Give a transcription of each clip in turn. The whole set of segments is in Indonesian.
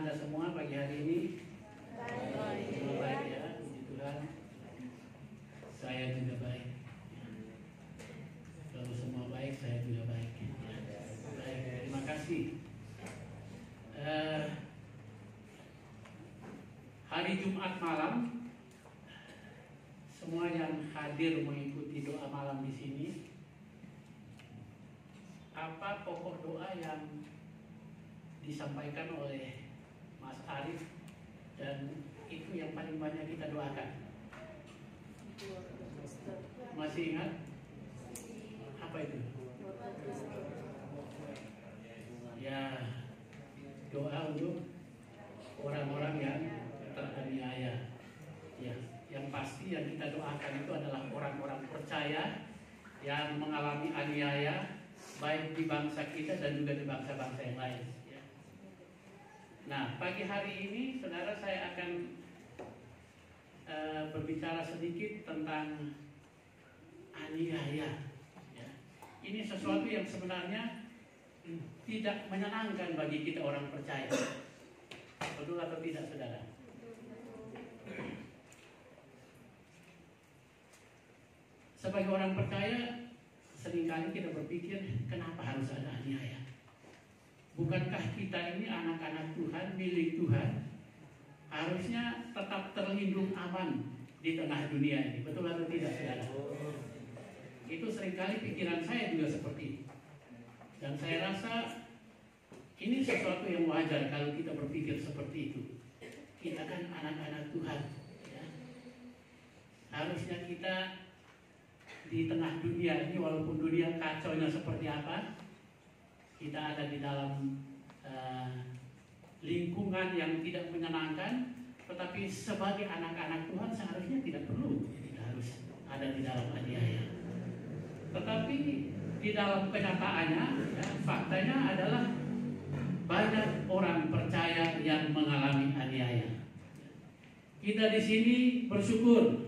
Bagaimana Anda semua pagi hari ini? Semua baik ya, puji Tuhan. Saya juga baik. Kalau semua baik, saya juga baik. Baik, terima kasih. Hari Jumat malam, semua yang hadir mengikuti doa malam di sini, apa pokok doa yang disampaikan oleh Mas Arif dan itu yang paling banyak kita doakan? Masih ingat? Apa itu? Ya, doa untuk orang-orang yang teraniaya. Ya, yang pasti yang kita doakan itu adalah orang-orang percaya yang mengalami aniaya baik di bangsa kita dan juga di bangsa-bangsa yang lain. Ya. Nah, pagi hari ini, saudara, saya akan berbicara sedikit tentang aniaya. Ya. Ini sesuatu yang sebenarnya tidak menyenangkan bagi kita orang percaya. Betul atau tidak, saudara? Sebagai orang percaya, seringkali kita berpikir, kenapa harus ada aniaya? Bukankah kita ini anak-anak Tuhan, milik Tuhan, harusnya tetap terlindung aman di tengah dunia ini? Betul atau tidak, saudara? Itu seringkali pikiran saya juga seperti itu. Dan saya rasa ini sesuatu yang wajar kalau kita berpikir seperti itu. Kita kan anak-anak Tuhan, ya. Harusnya kita di tengah dunia ini, walaupun dunia kacaunya seperti apa, kita ada di dalam lingkungan yang tidak menyenangkan, tetapi sebagai anak-anak Tuhan seharusnya tidak perlu kita harus ada di dalam aniaya. Tetapi di dalam kenyataannya, ya, faktanya adalah banyak orang percaya yang mengalami aniaya. Kita di sini bersyukur.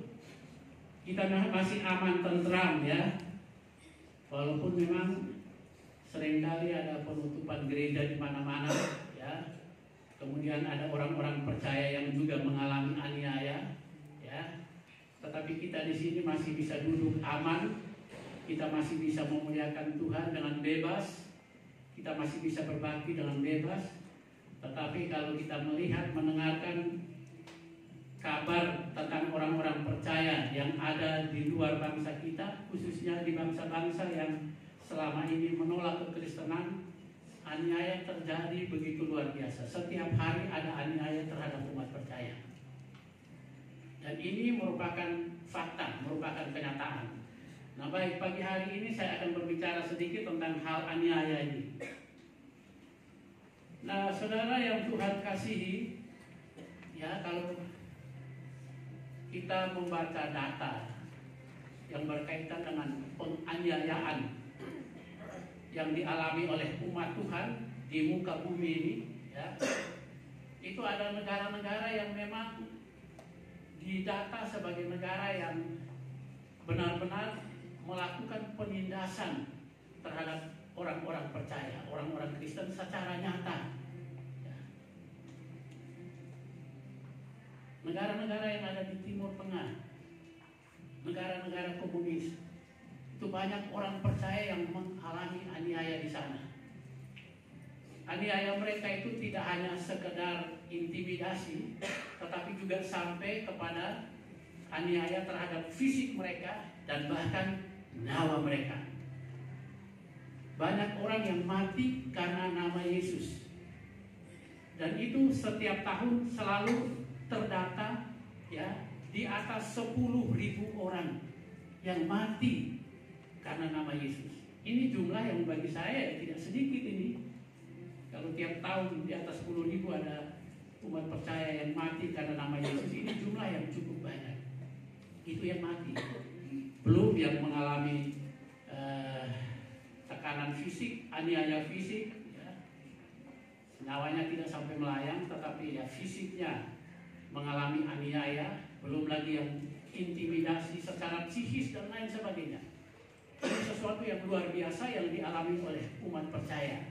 Kita masih aman, tentram, ya. Walaupun memang seringkali ada penutupan gereja di mana-mana, ya. Kemudian ada orang-orang percaya yang juga mengalami aniaya, ya. Tetapi kita di sini masih bisa duduk aman. Kita masih bisa memuliakan Tuhan dengan bebas. Kita masih bisa berbakti dengan bebas. Tetapi kalau kita melihat, mendengarkan kabar tentang orang-orang percaya yang ada di luar bangsa kita, khususnya di bangsa-bangsa yang selama ini menolak kekristenan, aniaya terjadi begitu luar biasa. Setiap hari ada aniaya terhadap umat percaya. Dan ini merupakan fakta, merupakan kenyataan. Nah, baik, pagi hari ini saya akan berbicara sedikit tentang hal aniaya ini. Nah, saudara yang Tuhan kasihi, ya, kalau kita membaca data yang berkaitan dengan penganiayaan yang dialami oleh umat Tuhan di muka bumi ini, ya, itu ada negara-negara yang memang didata sebagai negara yang benar-benar melakukan penindasan terhadap orang-orang percaya, orang-orang Kristen secara nyata. Ya. Negara-negara yang ada di Timur Tengah, negara-negara komunis, itu banyak orang percaya yang mengalami aniaya di sana. Aniaya mereka itu tidak hanya sekedar intimidasi, tetapi juga sampai kepada aniaya terhadap fisik mereka dan bahkan nyawa mereka. Banyak orang yang mati karena nama Yesus. Dan itu setiap tahun selalu terdata, ya, di atas 10.000 orang yang mati karena nama Yesus. Ini jumlah yang bagi saya tidak sedikit ini. Kalau tiap tahun di atas 10.000 ada umat percaya yang mati karena nama Yesus, ini jumlah yang cukup banyak. Itu yang mati. Belum yang mengalami tekanan fisik, aniaya fisik, ya. Nyawanya tidak sampai melayang, tetapi ya fisiknya mengalami aniaya. Belum lagi yang intimidasi secara psikis dan lain sebagainya. Ini sesuatu yang luar biasa yang dialami oleh umat percaya.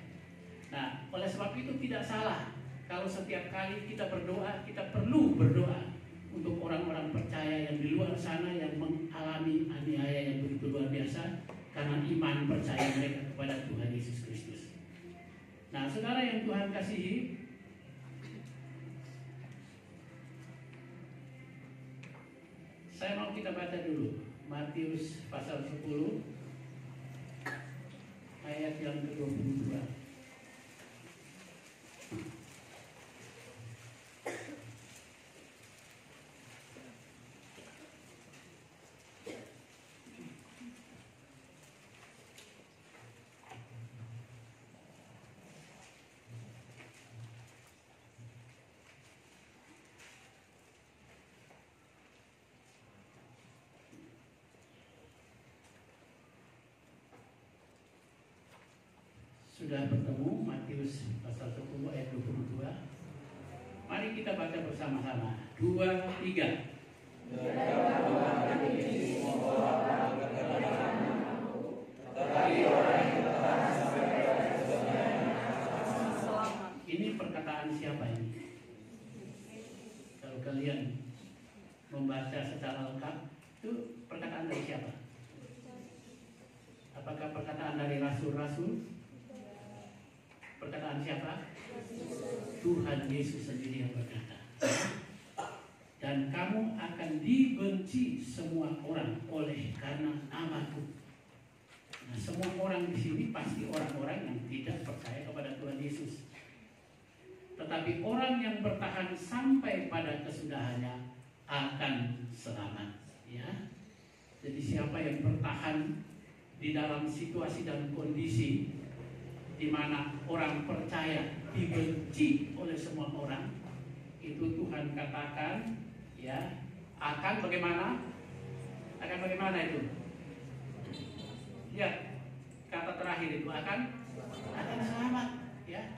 Nah, oleh sebab itu tidak salah kalau setiap kali kita berdoa, kita perlu berdoa untuk orang-orang percaya yang di luar sana yang mengalami aniaya yang begitu luar biasa karena iman percaya mereka kepada Tuhan Yesus Kristus. Nah, saudara yang Tuhan kasihi, saya mau kita baca dulu Matius pasal 10 ayat yang ke-22. Sudah bertemu Matius pasal 10 ayat 22. Mari kita baca bersama-sama. 2, 3. Ini perkataan siapa ini? Kalau kalian membaca secara lengkap, itu perkataan dari siapa? Apakah perkataan dari rasul-rasul? Perkataan siapa? Tuhan Yesus sendiri yang berkata. Dan kamu akan dibenci semua orang oleh karena namaku. Nah, semua orang di sini pasti orang-orang yang tidak percaya kepada Tuhan Yesus. Tetapi orang yang bertahan sampai pada kesudahannya akan selamat. Ya. Jadi siapa yang bertahan di dalam situasi dan kondisi di mana orang percaya dibenci oleh semua orang, itu Tuhan katakan ya akan bagaimana? Akan bagaimana itu? Ya, kata terakhir itu akan selamat ya.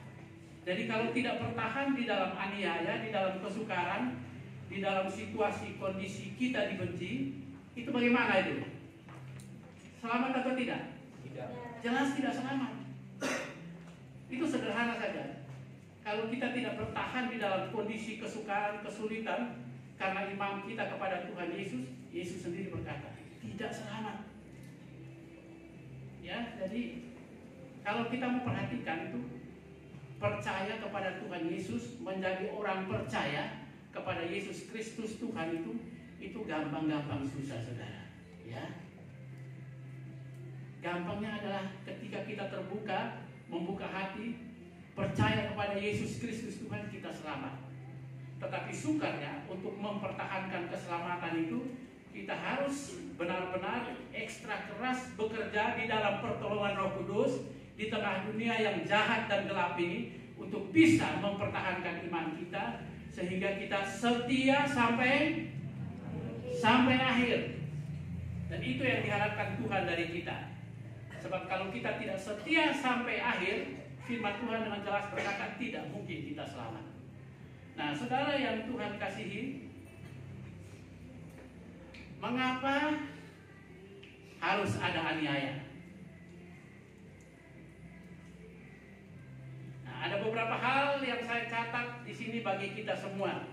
Jadi kalau tidak bertahan di dalam aniaya, di dalam kesukaran, di dalam situasi kondisi kita dibenci, itu bagaimana itu? Selamat atau tidak? Tidak. Jelas tidak selamat. Itu sederhana saja. Kalau kita tidak bertahan di dalam kondisi kesukaran, kesulitan karena iman kita kepada Tuhan Yesus, Yesus sendiri berkata, tidak selamat. Ya, jadi kalau kita memperhatikan itu, percaya kepada Tuhan Yesus, menjadi orang percaya kepada Yesus Kristus Tuhan itu gampang-gampang susah, saudara. Ya, gampangnya adalah ketika kita terbuka, membuka hati, percaya kepada Yesus Kristus Tuhan, kita selamat. Tetapi sukarnya untuk mempertahankan keselamatan itu, kita harus benar-benar ekstra keras bekerja di dalam pertolongan Roh Kudus di tengah dunia yang jahat dan gelap ini untuk bisa mempertahankan iman kita sehingga kita setia sampai akhir. Dan itu yang diharapkan Tuhan dari kita. Sebab kalau kita tidak setia sampai akhir, firman Tuhan dengan jelas berkata tidak mungkin kita selamat. Nah, saudara yang Tuhan kasihi, mengapa harus ada aniaya? Nah, ada beberapa hal yang saya catat di sini bagi kita semua.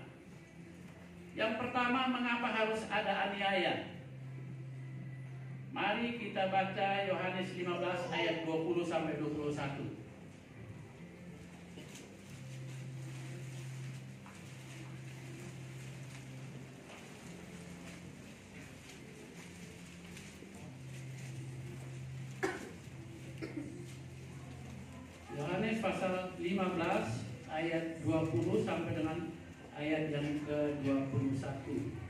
Yang pertama, mengapa harus ada aniaya? Mari kita baca Yohanes 15 ayat 20 sampai 21. Yohanes pasal 15 ayat 20 sampai dengan ayat yang ke-21.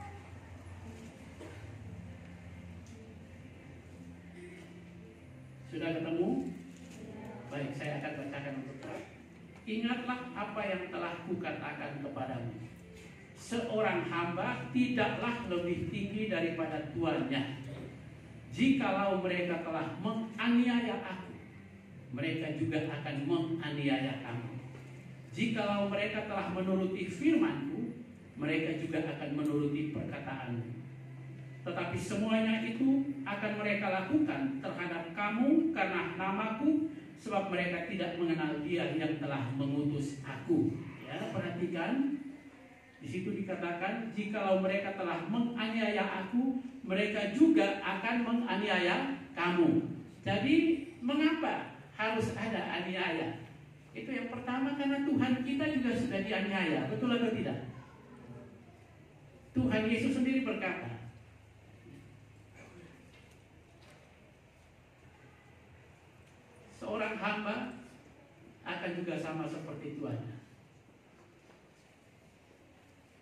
Sudah ketemu? Baik, saya akan bacakan untuk kalian. Ingatlah apa yang telah kukatakan kepadamu. Seorang hamba tidaklah lebih tinggi daripada tuannya. Jikalau mereka telah menganiaya aku, mereka juga akan menganiaya kamu. Jikalau mereka telah menuruti firman-Ku, mereka juga akan menuruti perkataan-Ku. Tetapi semuanya itu akan mereka lakukan terhadap kamu karena namaku, sebab mereka tidak mengenal Dia yang telah mengutus aku. Ya, perhatikan. Di situ dikatakan, jikalau mereka telah menganiaya aku, mereka juga akan menganiaya kamu. Jadi mengapa harus ada aniaya? Itu yang pertama, karena Tuhan kita juga sudah dianiaya. Betul atau tidak? Tuhan Yesus sendiri berkata, seorang hamba akan juga sama seperti tuannya.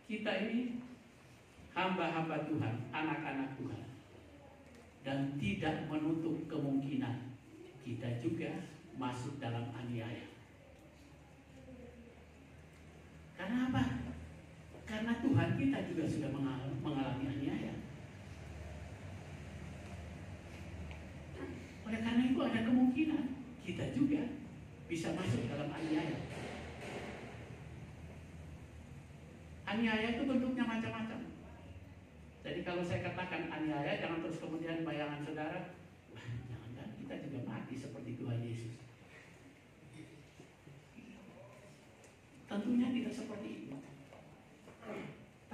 Kita ini hamba-hamba Tuhan, anak-anak Tuhan, dan tidak menutup kemungkinan kita juga masuk dalam aniaya. Karena apa? Karena Tuhan kita juga sudah mengalami aniaya. Oleh karena itu ada kemungkinan kita juga bisa masuk dalam aniaya. Aniaya itu bentuknya macam-macam. Jadi kalau saya katakan aniaya, jangan terus kemudian bayangan saudara, wah, jangan-jangan kita juga mati seperti Tuhan Yesus. Tentunya tidak seperti itu.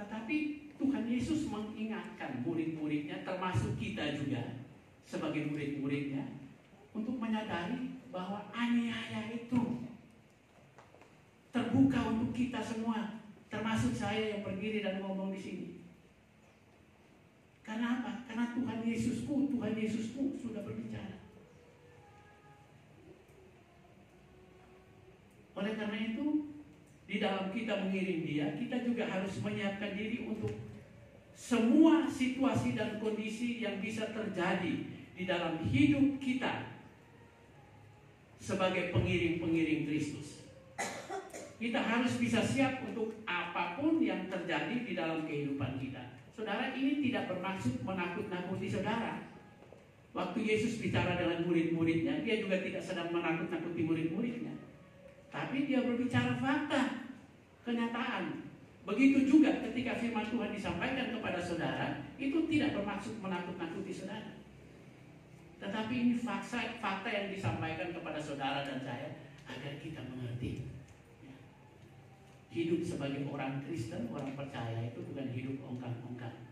Tetapi Tuhan Yesus mengingatkan murid-muridnya, termasuk kita juga sebagai murid-muridnya, untuk menyadari bahwa aniaya itu terbuka untuk kita semua, termasuk saya yang berdiri dan ngomong di sini. Karena apa? Karena Tuhan Yesusmu sudah berbicara. Oleh karena itu, di dalam kita mengiring Dia, kita juga harus menyiapkan diri untuk semua situasi dan kondisi yang bisa terjadi di dalam hidup kita sebagai pengiring-pengiring Kristus. Kita harus bisa siap untuk apapun yang terjadi di dalam kehidupan kita. Saudara, ini tidak bermaksud menakut-nakuti saudara. Waktu Yesus bicara dengan murid-muridnya, Dia juga tidak sedang menakut-nakuti murid-muridnya. Tapi Dia berbicara fakta, kenyataan. Begitu juga ketika firman Tuhan disampaikan kepada saudara, itu tidak bermaksud menakut-nakuti saudara. Tetapi ini fakta yang disampaikan kepada saudara dan saya agar kita mengerti. Hidup sebagai orang Kristen, orang percaya itu bukan hidup ongkang-ongkang.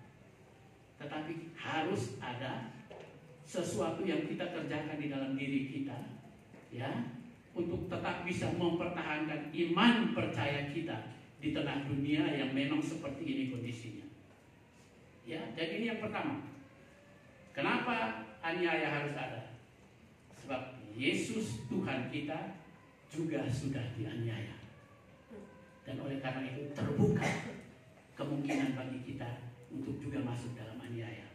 Tetapi harus ada sesuatu yang kita kerjakan di dalam diri kita, ya, untuk tetap bisa mempertahankan iman percaya kita di tengah dunia yang memang seperti ini kondisinya. Ya, jadi ini yang pertama. Kenapa aniaya harus ada? Sebab Yesus Tuhan kita juga sudah dianiaya. Dan oleh karena itu terbuka kemungkinan bagi kita untuk juga masuk dalam aniaya.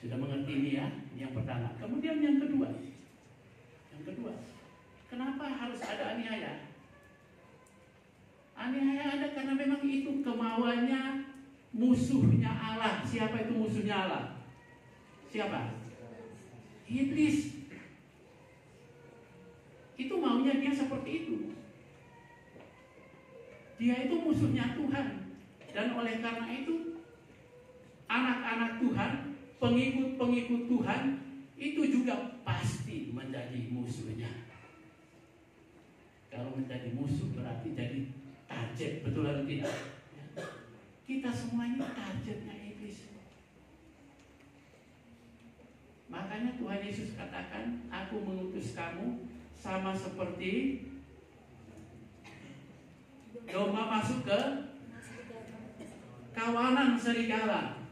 Sudah mengerti ini ya? Ini yang pertama. Kemudian yang kedua. Kenapa harus ada aniaya? Aniaya ada karena memang itu kemauannya musuhnya Allah. Siapa itu musuhnya Allah? Siapa? Iblis. Itu maunya dia seperti itu. Dia itu musuhnya Tuhan. Dan oleh karena itu anak-anak Tuhan, pengikut-pengikut Tuhan itu juga pasti menjadi musuhnya. Kalau menjadi musuh berarti jadi target, betul atau tidak? Kita semuanya targetnya iblis. Makanya Tuhan Yesus katakan, aku mengutus kamu sama seperti domba masuk ke kawanan serigala.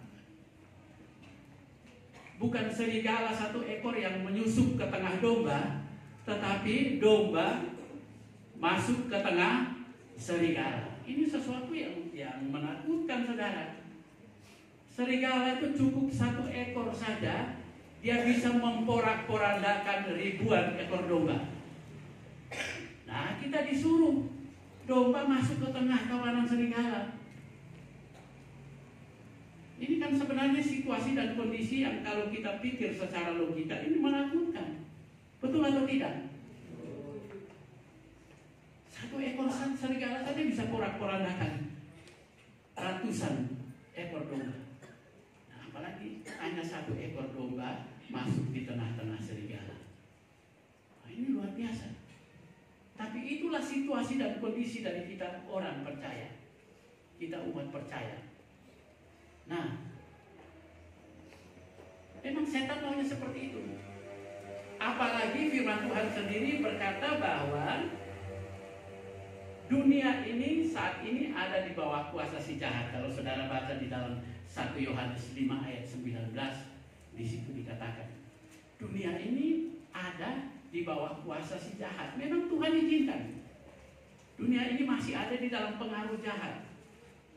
Bukan serigala satu ekor yang menyusup ke tengah domba, tetapi domba masuk ke tengah serigala. Ini sesuatu yang menakutkan saudara. Serigala itu cukup satu ekor saja, dia bisa memporak-porandakan ribuan ekor domba. Nah, kita disuruh domba masuk ke tengah kawanan serigala. Ini kan sebenarnya situasi dan kondisi yang kalau kita pikir secara logika ini menakutkan. Betul atau tidak? Satu ekor serigala saja bisa porak-porandakan ratusan ekor domba. Nah, apalagi hanya satu ekor domba masuk di tengah-tengah serigala. Nah, ini luar biasa. Tapi itu itulah situasi dan kondisi dari kita orang percaya. Kita umat percaya. Nah, memang setan maunya seperti itu. Apalagi firman Tuhan sendiri berkata bahwa dunia ini saat ini ada di bawah kuasa si jahat. Kalau saudara baca di dalam 1 Yohanes 5 ayat 19, di situ dikatakan dunia ini ada di bawah kuasa si jahat. Memang Tuhan izinkan dunia ini masih ada di dalam pengaruh jahat.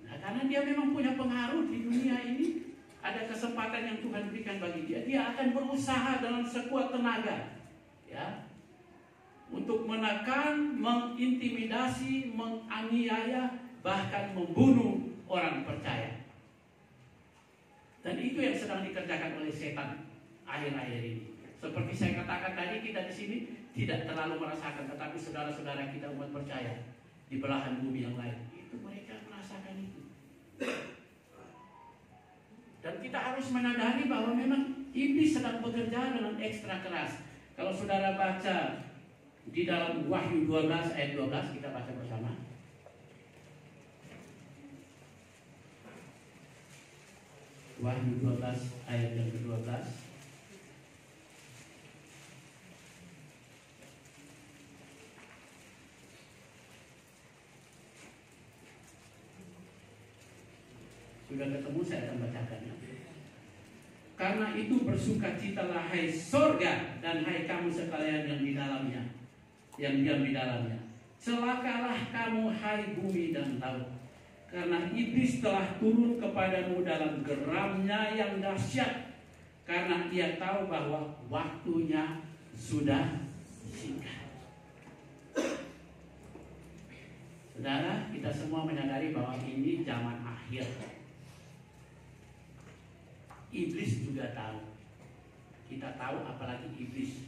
Nah, karena dia memang punya pengaruh di dunia ini, ada kesempatan yang Tuhan berikan bagi dia. Dia akan berusaha dalam sekuat tenaga, ya, untuk menekan, mengintimidasi, menganiaya, bahkan membunuh orang percaya. Dan itu yang sedang dikerjakan oleh setan akhir-akhir ini. Seperti saya katakan tadi, kita di sini tidak terlalu merasakan, tetapi saudara-saudara kita umat percaya di belahan bumi yang lain, itu mereka merasakan itu. Dan kita harus menyadari bahwa memang iblis sedang bekerja dengan ekstra keras. Kalau saudara baca di dalam Wahyu 12 ayat 12, kita baca bersama. Wahyu 12 ayat yang ke-12. Sudah ketemu, saya akan bacakannya. Karena itu bersukacitalah hai sorga dan hai kamu sekalian yang di dalamnya, yang diam di dalamnya. Celakalah kamu hai bumi dan laut, karena iblis telah turun kepadamu dalam geramnya yang dahsyat, karena ia tahu bahwa waktunya sudah singkat. Saudara, kita semua menyadari bahwa ini zaman akhir. Iblis juga tahu. Kita tahu, apalagi iblis.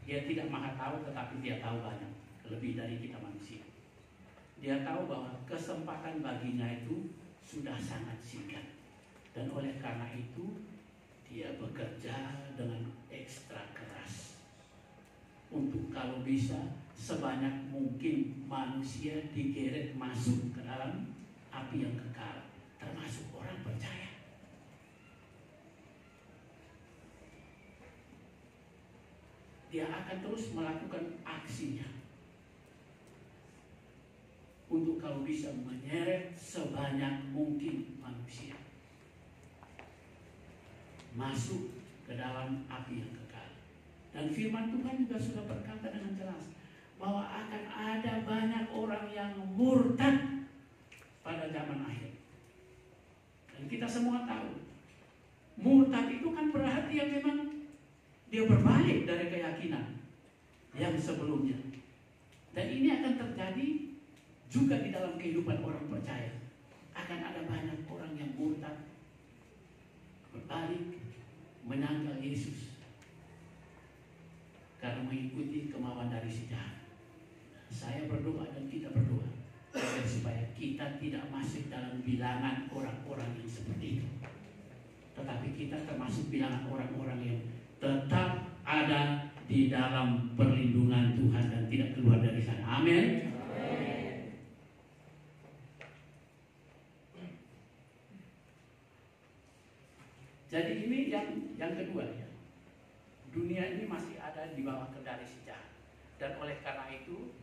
Dia tidak maha tahu, tetapi dia tahu banyak, lebih dari kita manusia. Dia tahu bahwa kesempatan baginya itu sudah sangat singkat. Dan oleh karena itu, dia bekerja dengan ekstra keras untuk kalau bisa sebanyak mungkin manusia digeret masuk ke dalam api yang kekal, termasuk orang percaya. Dia akan terus melakukan aksinya untuk kalau bisa menyeret sebanyak mungkin manusia masuk ke dalam api yang kekal. Dan firman Tuhan juga sudah berkata dengan jelas bahwa akan ada banyak orang yang murtad pada zaman akhir. Dan kita semua tahu, murtad itu kan berarti yang memang dia berbalik dari keyakinan yang sebelumnya. Dan ini akan terjadi juga di dalam kehidupan orang percaya. Akan ada banyak orang yang murtad, berbalik, menyangkal Yesus karena mengikuti kemauan dari si jahat. Saya berdoa dan kita berdoa agar supaya kita tidak masuk dalam bilangan orang-orang yang seperti itu, tetapi kita termasuk bilangan orang-orang yang tetap ada di dalam perlindungan Tuhan dan tidak keluar dari sana. Amin. Jadi ini yang kedua, ya. Dunia ini masih ada di bawah kendali si jahat. Dan oleh karena itu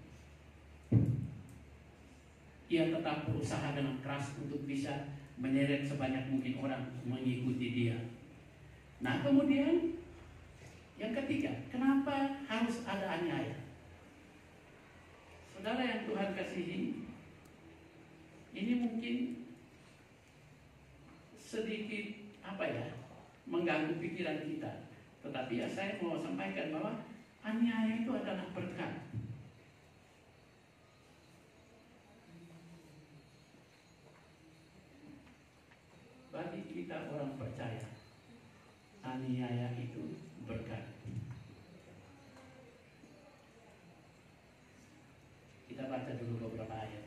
ia tetap berusaha dengan keras untuk bisa menyeret sebanyak mungkin orang mengikuti dia. Nah, kemudian yang ketiga, kenapa harus ada aniaya? Saudara yang Tuhan kasihi, ini mungkin sedikit mengganggu pikiran kita. Tetapi ya saya mau sampaikan bahwa aniaya itu adalah berkat. Bagi kita orang percaya, aniaya itu berkat. Kita baca dulu beberapa ayat.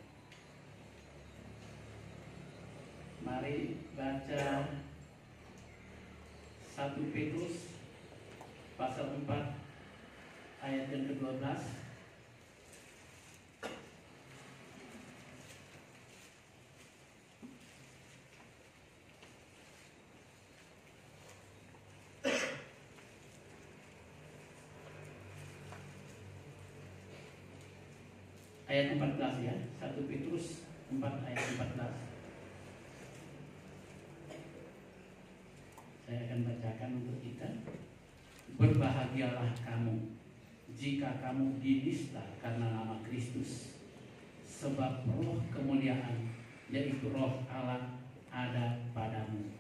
Mari baca 1 Petrus pasal 4 ayat yang ke-12. ayat 14 ya. 1 Petrus 4 ayat 14. Saya akan bacakan untuk kita. Berbahagialah kamu jika kamu dinista karena nama Kristus, sebab roh kemuliaan, yaitu roh Allah, ada padamu.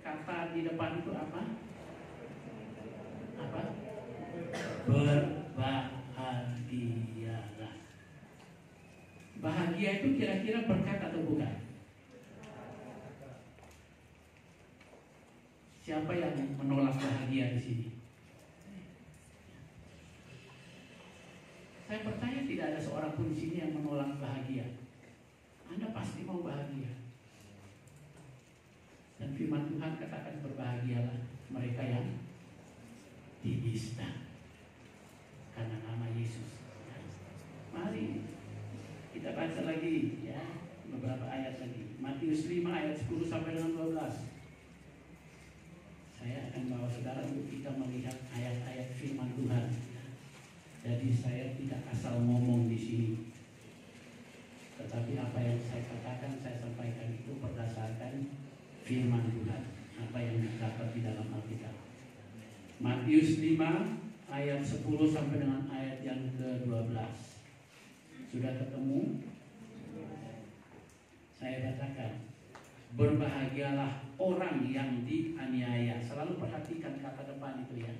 Kata di depan itu apa? Apa? Berbahagialah. Bahagia itu kira-kira berkat atau bukan? Siapa yang menolak bahagia di sini? Saya percaya tidak ada seorang pun di sini yang menolak bahagia. Anda pasti mau bahagia. Dan firman Tuhan katakan berbahagialah mereka yang dinista karena nama Yesus. Mari kita baca lagi ya, beberapa ayat lagi. Matius 5 ayat 10 sampai dengan 12. Saya akan bawa saudara untuk kita melihat ayat-ayat firman Tuhan. Jadi saya tidak asal ngomong di sini, tetapi apa yang saya katakan, saya sampaikan itu berdasarkan firman Tuhan, apa yang dicatat di dalam Alkitab. Matius 5 ayat 10 sampai dengan ayat yang ke-12. Sudah ketemu? Saya katakan, berbahagialah orang yang dianiaya. Selalu perhatikan kata depan itu ya.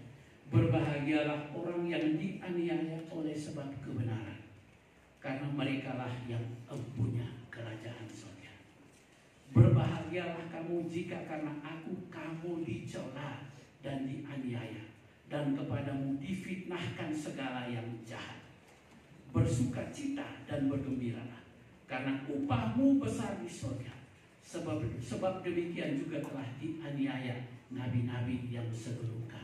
Berbahagialah orang yang dianiaya oleh sebab kebenaran, karena merekalah yang empunya kerajaan surga. Berbahagialah kamu jika karena aku kamu dicela dan dianiaya, dan kepadamu difitnahkan segala yang jahat. Bersukacita dan bergembiralah, karena upahmu besar di surga. Sebab demikian juga telah dianiaya nabi-nabi yang sebelum kamu.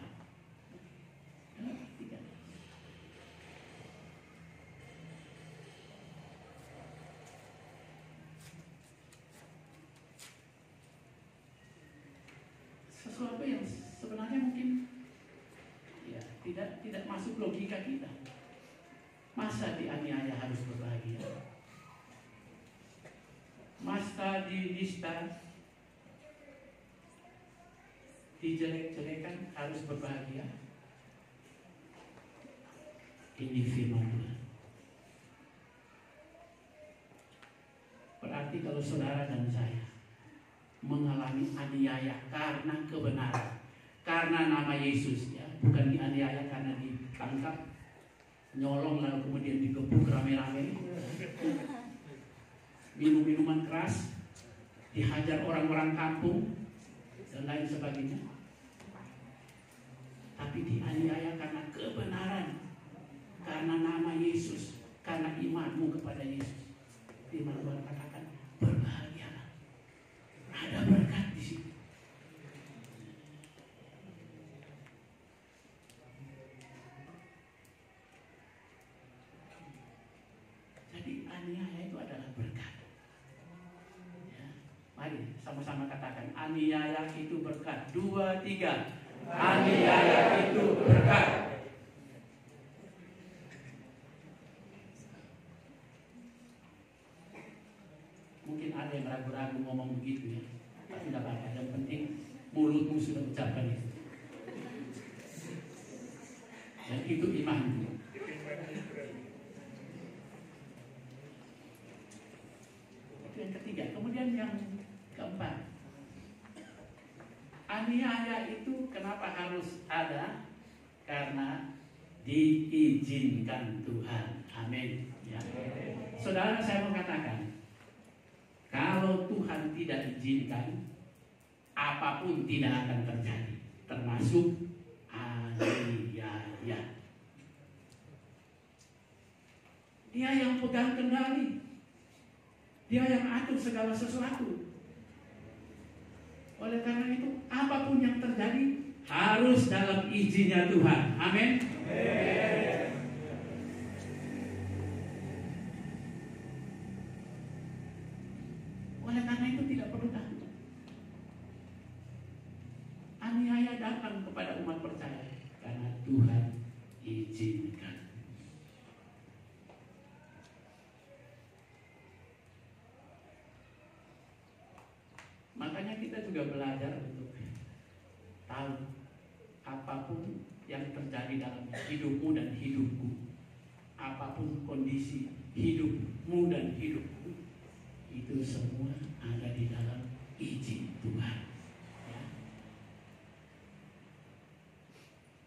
Sesuatu yang sebenarnya mungkin ya tidak masuk logika kita. Masa dianiaya harus berbahagia? Masa dinista, dijelek-jelekan harus berbahagia? Ini firman Tuhan. Berarti kalau saudara dan saya mengalami aniaya karena kebenaran, karena nama Yesus ya, bukan dianiaya karena ditangkap, nyolong lalu kemudian digebuk rame-rame, minum minuman keras, dihajar orang-orang kampung dan lain sebagainya. Tapi dianiaya karena kebenaran, karena nama Yesus, karena imanmu kepada Yesus. Firman Tuhan katakan berbahagialah. Ada berkat di situ. Jadi aniaya itu adalah berkat. Ya. Mari sama-sama katakan aniaya itu berkat. 2, 3. Aniaya itu berkat. Mungkin ada yang ragu-ragu ngomong begitu ya. Tapi tidak apa-apa. Yang penting mulutmu sudah ucapkan itu. Dan itu imanmu. Itu yang ketiga. Kemudian yang keempat. Aniaya itu kenapa harus ada? Karena diizinkan Tuhan. Amin. Ya. Saudara, saya mau katakan, kalau Tuhan tidak izinkan, apapun tidak akan terjadi, termasuk aniaya. Dia yang pegang kendali, dia yang atur segala sesuatu. Oleh karena itu, apapun yang terjadi harus dalam izinnya Tuhan. Amin. Oleh karena itu tidak perlu takut. Aniaya datang kepada umat percaya karena Tuhan izinkan. kita juga belajar untuk tahu apapun yang terjadi dalam hidupmu dan hidupku, apapun kondisi hidupmu dan hidupku, itu semua ada di dalam izin Tuhan. Ya.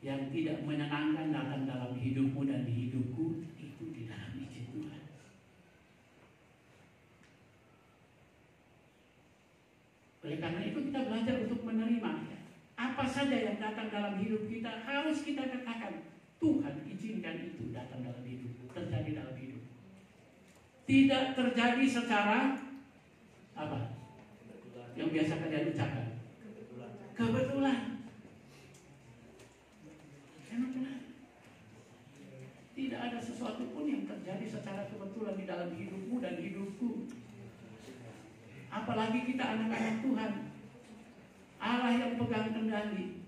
Yang tidak menyenangkan datang dalam hidupmu dan hidupku, itu di dalam izin Tuhan. Oleh karena itu kita belajar untuk menerima. Ya. Apa saja yang datang dalam hidup kita harus kita katakan, Tuhan izinkan itu datang dalam hidupku, terjadi dalam hidup. Tidak terjadi secara apa? Yang biasa kalian ucapkan. Kebetulan. Kebetulan. Tidak ada sesuatu pun yang terjadi secara kebetulan di dalam hidupmu dan hidupku. Apalagi kita anak-anak Tuhan. Allah yang pegang kendali.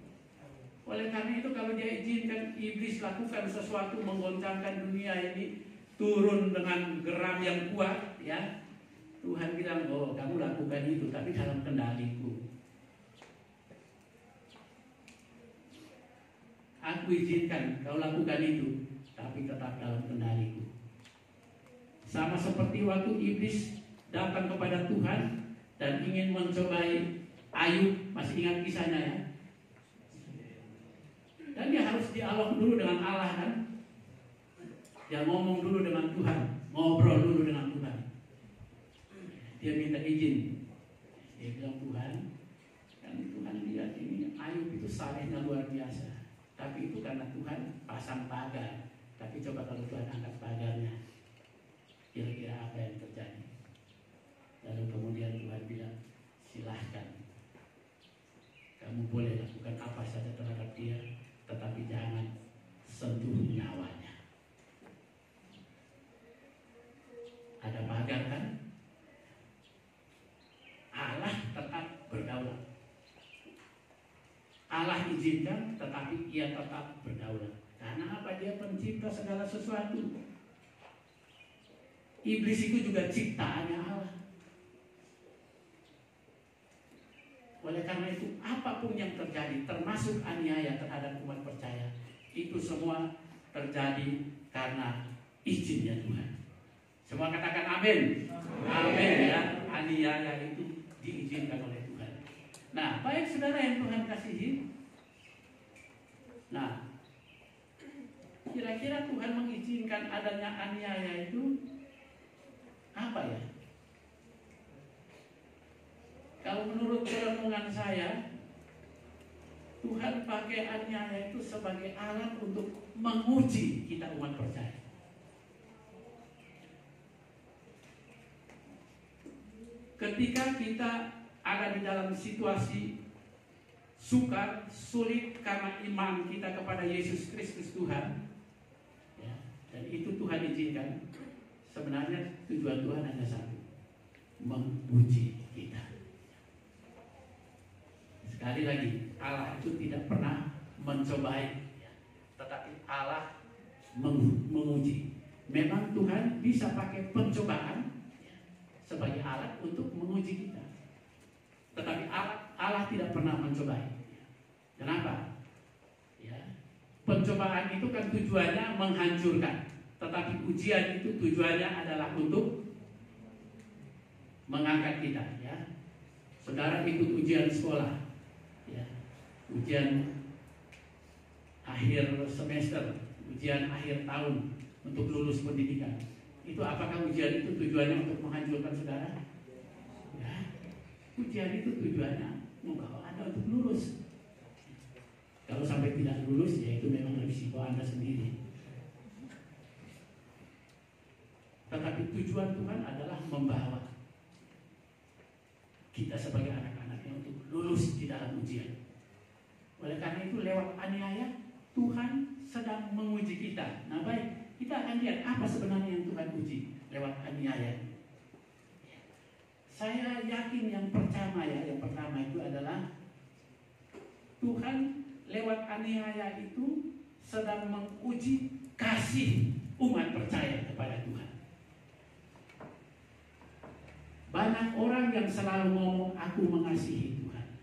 Oleh karena itu kalau dia izinkan iblis lakukan sesuatu menggoncangkan dunia ini, turun dengan geram yang kuat, ya, Tuhan bilang, oh kamu lakukan itu, tapi dalam kendaliku. Aku izinkan kau lakukan itu, tapi tetap dalam kendaliku. Sama seperti waktu iblis datang kepada Tuhan dan ingin mencobai Ayub, masih ingat kisahnya ya? Dan dia harus dialog dulu dengan Allah kan? Dia ngomong dulu dengan Tuhan, ngobrol dulu dengan Tuhan. Dia minta izin. Dia bilang, Tuhan, kan Tuhan lihat ini Ayub itu salehnya luar biasa. Tapi itu karena Tuhan pasang pagar. Tapi coba kalau Tuhan angkat pagarnya, kira-kira apa yang terjadi? Lalu kemudian Tuhan bilang, silahkan, kamu boleh lakukan apa saja terhadap dia, tetapi jangan sentuh nyawanya. Ada pagar kan? Allah tetap berdaulat. Allah izinkan, tetapi ia tetap berdaulat. Karena apa? Dia pencipta segala sesuatu. Iblis itu juga ciptaannya Allah. Oleh karena itu, apapun yang terjadi, termasuk aniaya terhadap umat percaya, itu semua terjadi karena izinnya Tuhan. Semua katakan amin. Amin ya. Aniaya itu diizinkan oleh Tuhan. Nah, baik saudara yang Tuhan kasihi. Nah, kira-kira Tuhan mengizinkan adanya aniaya itu apa ya? Kalau menurut perenungan saya, Tuhan pakai aniaya itu sebagai alat untuk menguji kita umat percaya. Ketika kita ada di dalam situasi sukar, sulit karena iman kita kepada Yesus Kristus Tuhan, ya, dan itu Tuhan izinkan. Sebenarnya tujuan Tuhan hanya satu, menguji kita. Sekali lagi, Allah itu tidak pernah mencobai, tetapi Allah menguji. Memang Tuhan bisa pakai pencobaan sebagai alat untuk menguji kita, tetapi Allah tidak pernah mencobai. Kenapa? Ya, pencobaan itu kan tujuannya menghancurkan, tetapi ujian itu tujuannya adalah untuk mengangkat kita. Ya, saudara ikut ujian sekolah, ya, ujian akhir semester, ujian akhir tahun untuk lulus pendidikan. Itu apakah ujian itu tujuannya untuk menghancurkan saudara? Ya, ujian itu tujuannya membawa Anda untuk lulus. Kalau sampai tidak lulus, ya itu memang risiko Anda sendiri. Tetapi tujuan Tuhan adalah membawa kita sebagai anak-anaknya untuk lulus di dalam ujian. Oleh karena itu lewat aniaya Tuhan sedang menguji kita. Nah baik, kita akan lihat apa sebenarnya yang Tuhan uji lewat aniaya. Saya yakin yang pertama itu adalah Tuhan lewat aniaya itu sedang menguji kasih umat percaya kepada Tuhan. Banyak orang yang selalu ngomong aku mengasihi Tuhan.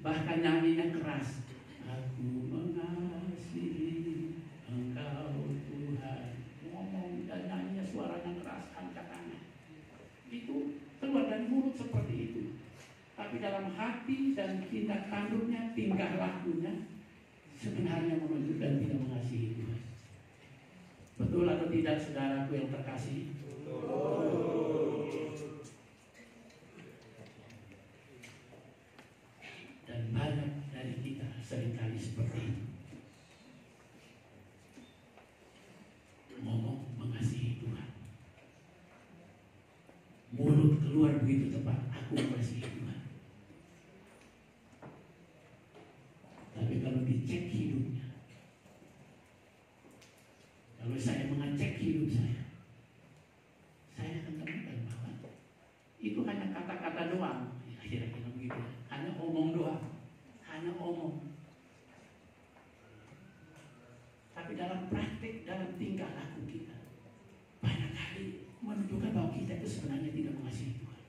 Bahkan nyanyinya keras. Aku mengasihi Engkau Tuhan. Ngomong dan nyanyinya suaranya keras, angkat tangan. Itu keluar dari mulut seperti itu. Tapi dalam hati dan tindak tanduknya, tingkah lakunya sebenarnya menunjukkan tidak mengasihi Tuhan. Betul atau tidak saudaraku yang terkasih? Dan banyak dari kita seringkali seperti itu. Ngomong mengasihi Tuhan, mulut keluar begitu tepat, aku mengasihi Tuhan. Tapi kalau dicek hidupnya, kalau saya mengecek hidup saya akan temukan bahwa itu hanya kata-kata doang. Ya, kira-kira begitu. Hanya omong doang. Hanya omong. Tapi dalam praktik, dalam tingkah laku kita, banyak kali menunjukkan bahwa kita itu sebenarnya tidak mengasihi Tuhan.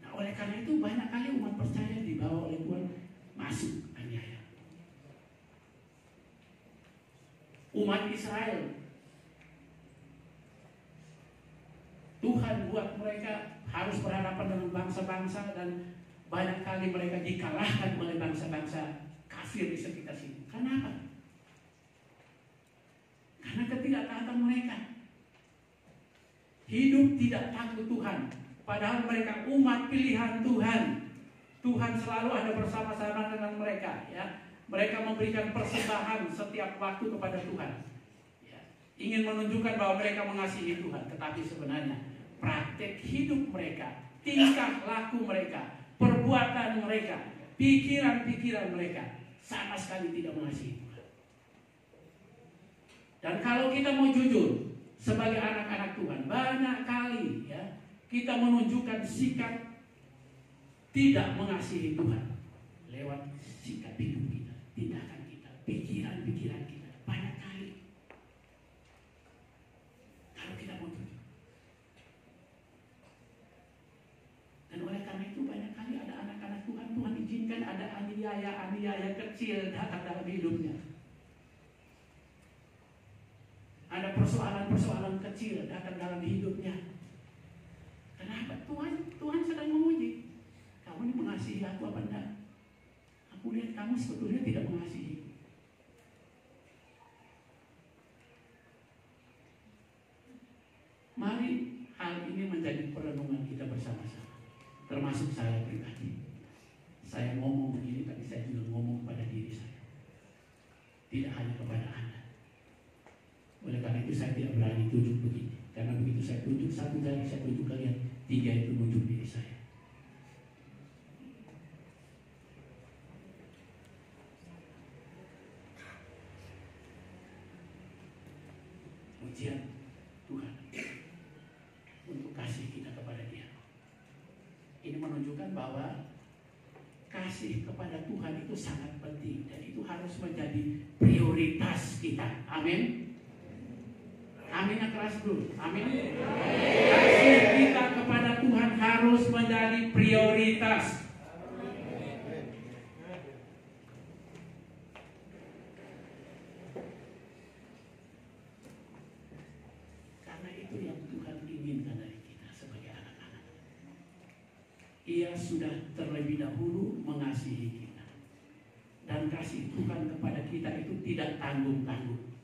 Nah, oleh karena itu banyak kali umat percaya dibawa oleh Tuhan masuk aniaya. Umat Israel, Tuhan buat mereka harus berhadapan dengan bangsa-bangsa dan banyak kali mereka dikalahkan oleh bangsa-bangsa kafir di sekitar situ. Kenapa? Karena ketidaktaatan mereka. Hidup tidak takut Tuhan. Padahal mereka umat pilihan Tuhan. Tuhan selalu ada bersama-sama dengan mereka. Ya. Mereka memberikan persembahan setiap waktu kepada Tuhan. Ya. Ingin menunjukkan bahwa mereka mengasihi Tuhan. Tetapi sebenarnya praktek hidup mereka, tingkah laku mereka, perbuatan mereka, pikiran-pikiran mereka sama sekali tidak mengasihi Tuhan. Dan kalau kita mau jujur sebagai anak-anak Tuhan, banyak kali ya kita menunjukkan sikap tidak mengasihi Tuhan lewat sikap hidup kita, tindakan kita, pikiran-pikiran kita. Banyak kali kalau kita mau jujur. Dan oleh karena itu banyak kali ada anak-anak Tuhan, Tuhan izinkan ada aniaya kecil datang dalam hidupnya. Ada persoalan-persoalan kecil datang dalam hidupnya. Kenapa? Tuhan sedang menguji. Kamu ini mengasihi aku apa enggak? Aku lihat kamu sebetulnya tidak mengasihi. Mari hal ini menjadi perenungan kita bersama-sama. Termasuk saya pribadi. Saya ngomong begini, tapi saya juga ngomong kepada diri saya. Tidak hanya kepada Anda. Oleh karena itu saya tidak berani tunjuk begini. Karena begitu saya tunjuk satu jari, saya tunjuk kalian, tiga itu tunjuk diri saya. Ujian Tuhan untuk kasih kita kepada Dia. Ini menunjukkan bahwa kasih kepada Tuhan itu sangat penting dan itu harus menjadi prioritas kita. Amin. Amin yang keras dulu. Amin. Kasih kita kepada Tuhan harus menjadi prioritas. Karena itu yang Tuhan inginkan dari kita sebagai anak-anak. Ia sudah terlebih dahulu mengasihi kita. Dan kasih Tuhan kepada kita itu tidak tanggung-tanggung.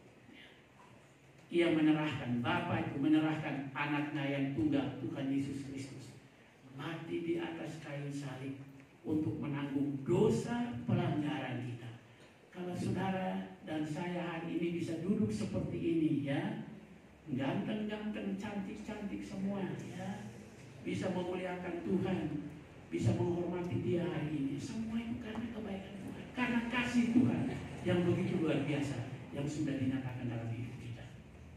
Ia menyerahkan, Bapa itu menyerahkan anaknya yang tunggal, Tuhan Yesus Kristus, mati di atas kayu salib untuk menanggung dosa pelanggaran kita. Kalau saudara dan saya hari ini bisa duduk seperti ini ya, ganteng-ganteng, cantik-cantik semua ya, bisa memuliakan Tuhan, bisa menghormati Dia hari ini, semua itu karena kebaikan Tuhan, karena kasih Tuhan yang begitu luar biasa yang sudah dinyatakan dalam hidup.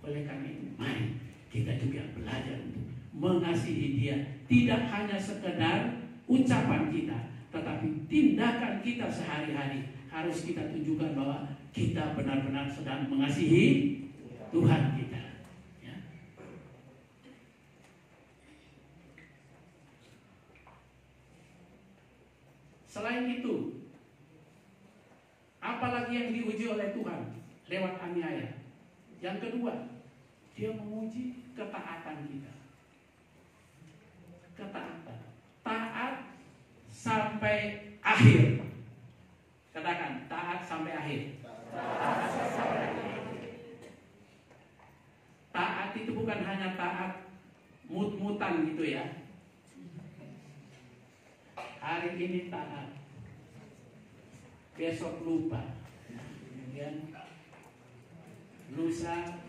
Oleh karena itu, mari kita juga belajar untuk mengasihi Dia. Tidak hanya sekedar ucapan kita, tetapi tindakan kita sehari-hari harus kita tunjukkan bahwa kita benar-benar sedang mengasihi Tuhan kita. Ya. Selain itu, apalagi yang diuji oleh Tuhan lewat aniaya? Yang kedua, Dia menguji ketaatan kita. Ketaatan, taat sampai akhir. Katakan, taat sampai akhir. Taat itu bukan hanya taat mut-mutan gitu ya. Hari ini taat, besok lupa, kemudian lusa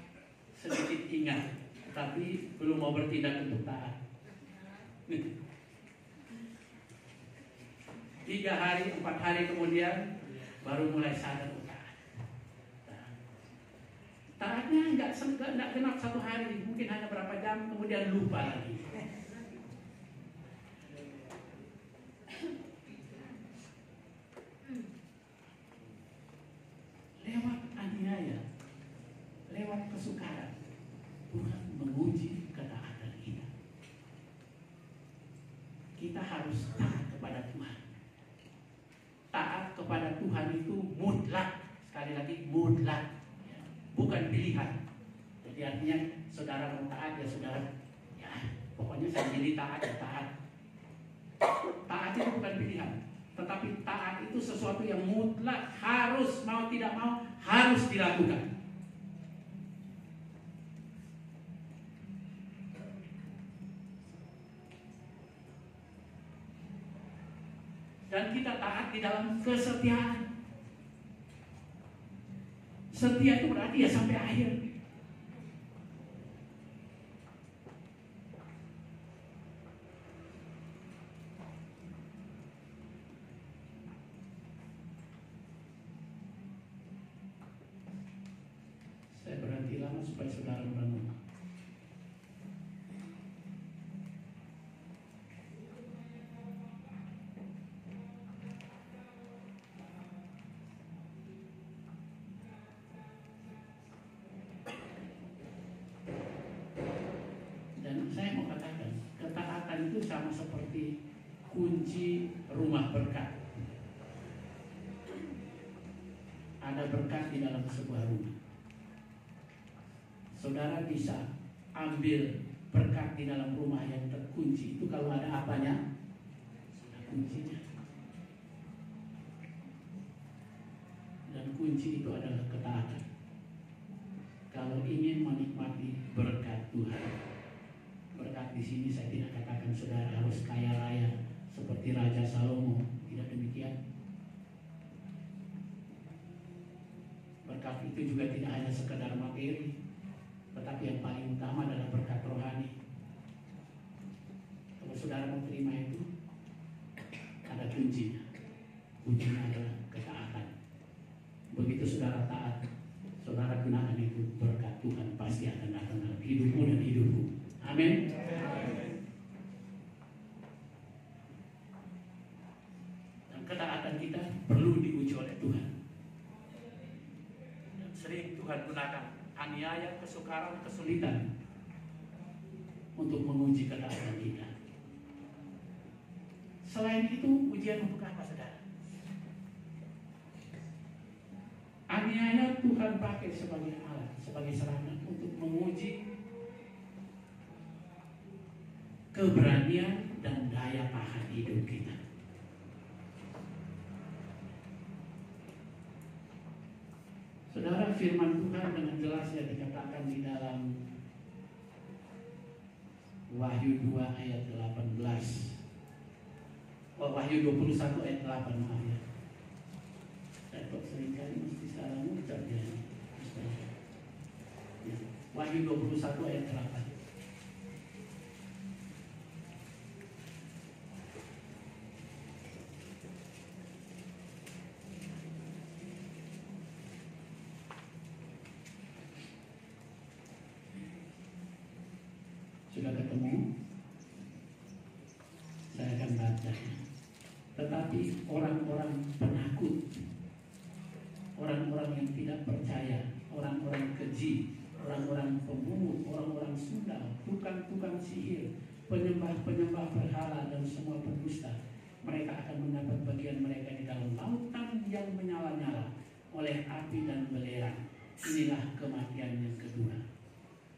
sedikit ingat, tapi belum mau bertindak untuk taat. 3 hari, 4 hari kemudian baru mulai sadar taat. Taatnya nggak genap 1 hari, mungkin hanya berapa jam, kemudian lupa lagi. Lewat aniaya, lewat kesukaran, Tuhan menguji ketaatan kita. Kita harus taat kepada Tuhan. Taat kepada Tuhan itu mutlak. Sekali lagi mutlak, bukan pilihan. Jadi artinya saudara mau taat ya saudara, ya pokoknya saya jadi taat ya taat. Taat itu bukan pilihan, tetapi taat itu sesuatu yang mutlak, harus, mau tidak mau harus dilakukan. Dan kita taat di dalam kesetiaan. Setia itu berarti ya sampai akhir. Saya berhenti lama supaya saudara merenung. Saya mau katakan, ketaatan itu sama seperti kunci rumah berkat. Ada berkat di dalam sebuah rumah. Saudara bisa ambil berkat di dalam rumah yang terkunci itu kalau ada apanya? Ada kuncinya. Dan kunci itu adalah ketaatan. Kalau ingin menikmati berkat Tuhan, berkat di sini saya tidak katakan saudara harus kaya raya seperti Raja Salomo, tidak demikian. Berkat itu juga tidak hanya sekedar materi, tetapi yang paling utama adalah berkat rohani. Kalau saudara mau terima itu, ada kuncinya. Kuncinya adalah ketaatan. Begitu saudara taat, saudara gunakan itu, berkat Tuhan pasti akan datang dalam hidupmu dan hidupku. Amin. Dan ketaatan kita perlu diuji oleh Tuhan. Dan sering Tuhan gunakan aniaya, kesukaran, kesulitan untuk menguji ketaatan kita. Selain itu, ujian untuk apa, saudara? Aniaya Tuhan pakai sebagai alat, sebagai sarana untuk menguji keberanian dan daya tahan hidup kita. Saudara, firman Tuhan dengan jelasnya dikatakan di dalam Wahyu 2 ayat 18. Wahyu 21 ayat 8, maaf ya. Saya kok seringkali mesti salah ngucap ya. Wahyu 21 ayat 8. Sudah ketemu? Saya akan baca. Tetapi orang-orang penakut, orang-orang yang tidak percaya, orang-orang keji, orang-orang pembunuh, orang-orang sundal, tukang-tukang sihir, penyembah-penyembah berhala dan semua pendusta mereka akan mendapat bagian mereka di dalam lautan yang menyala-nyala oleh api dan belerang. Inilah kematian yang kedua.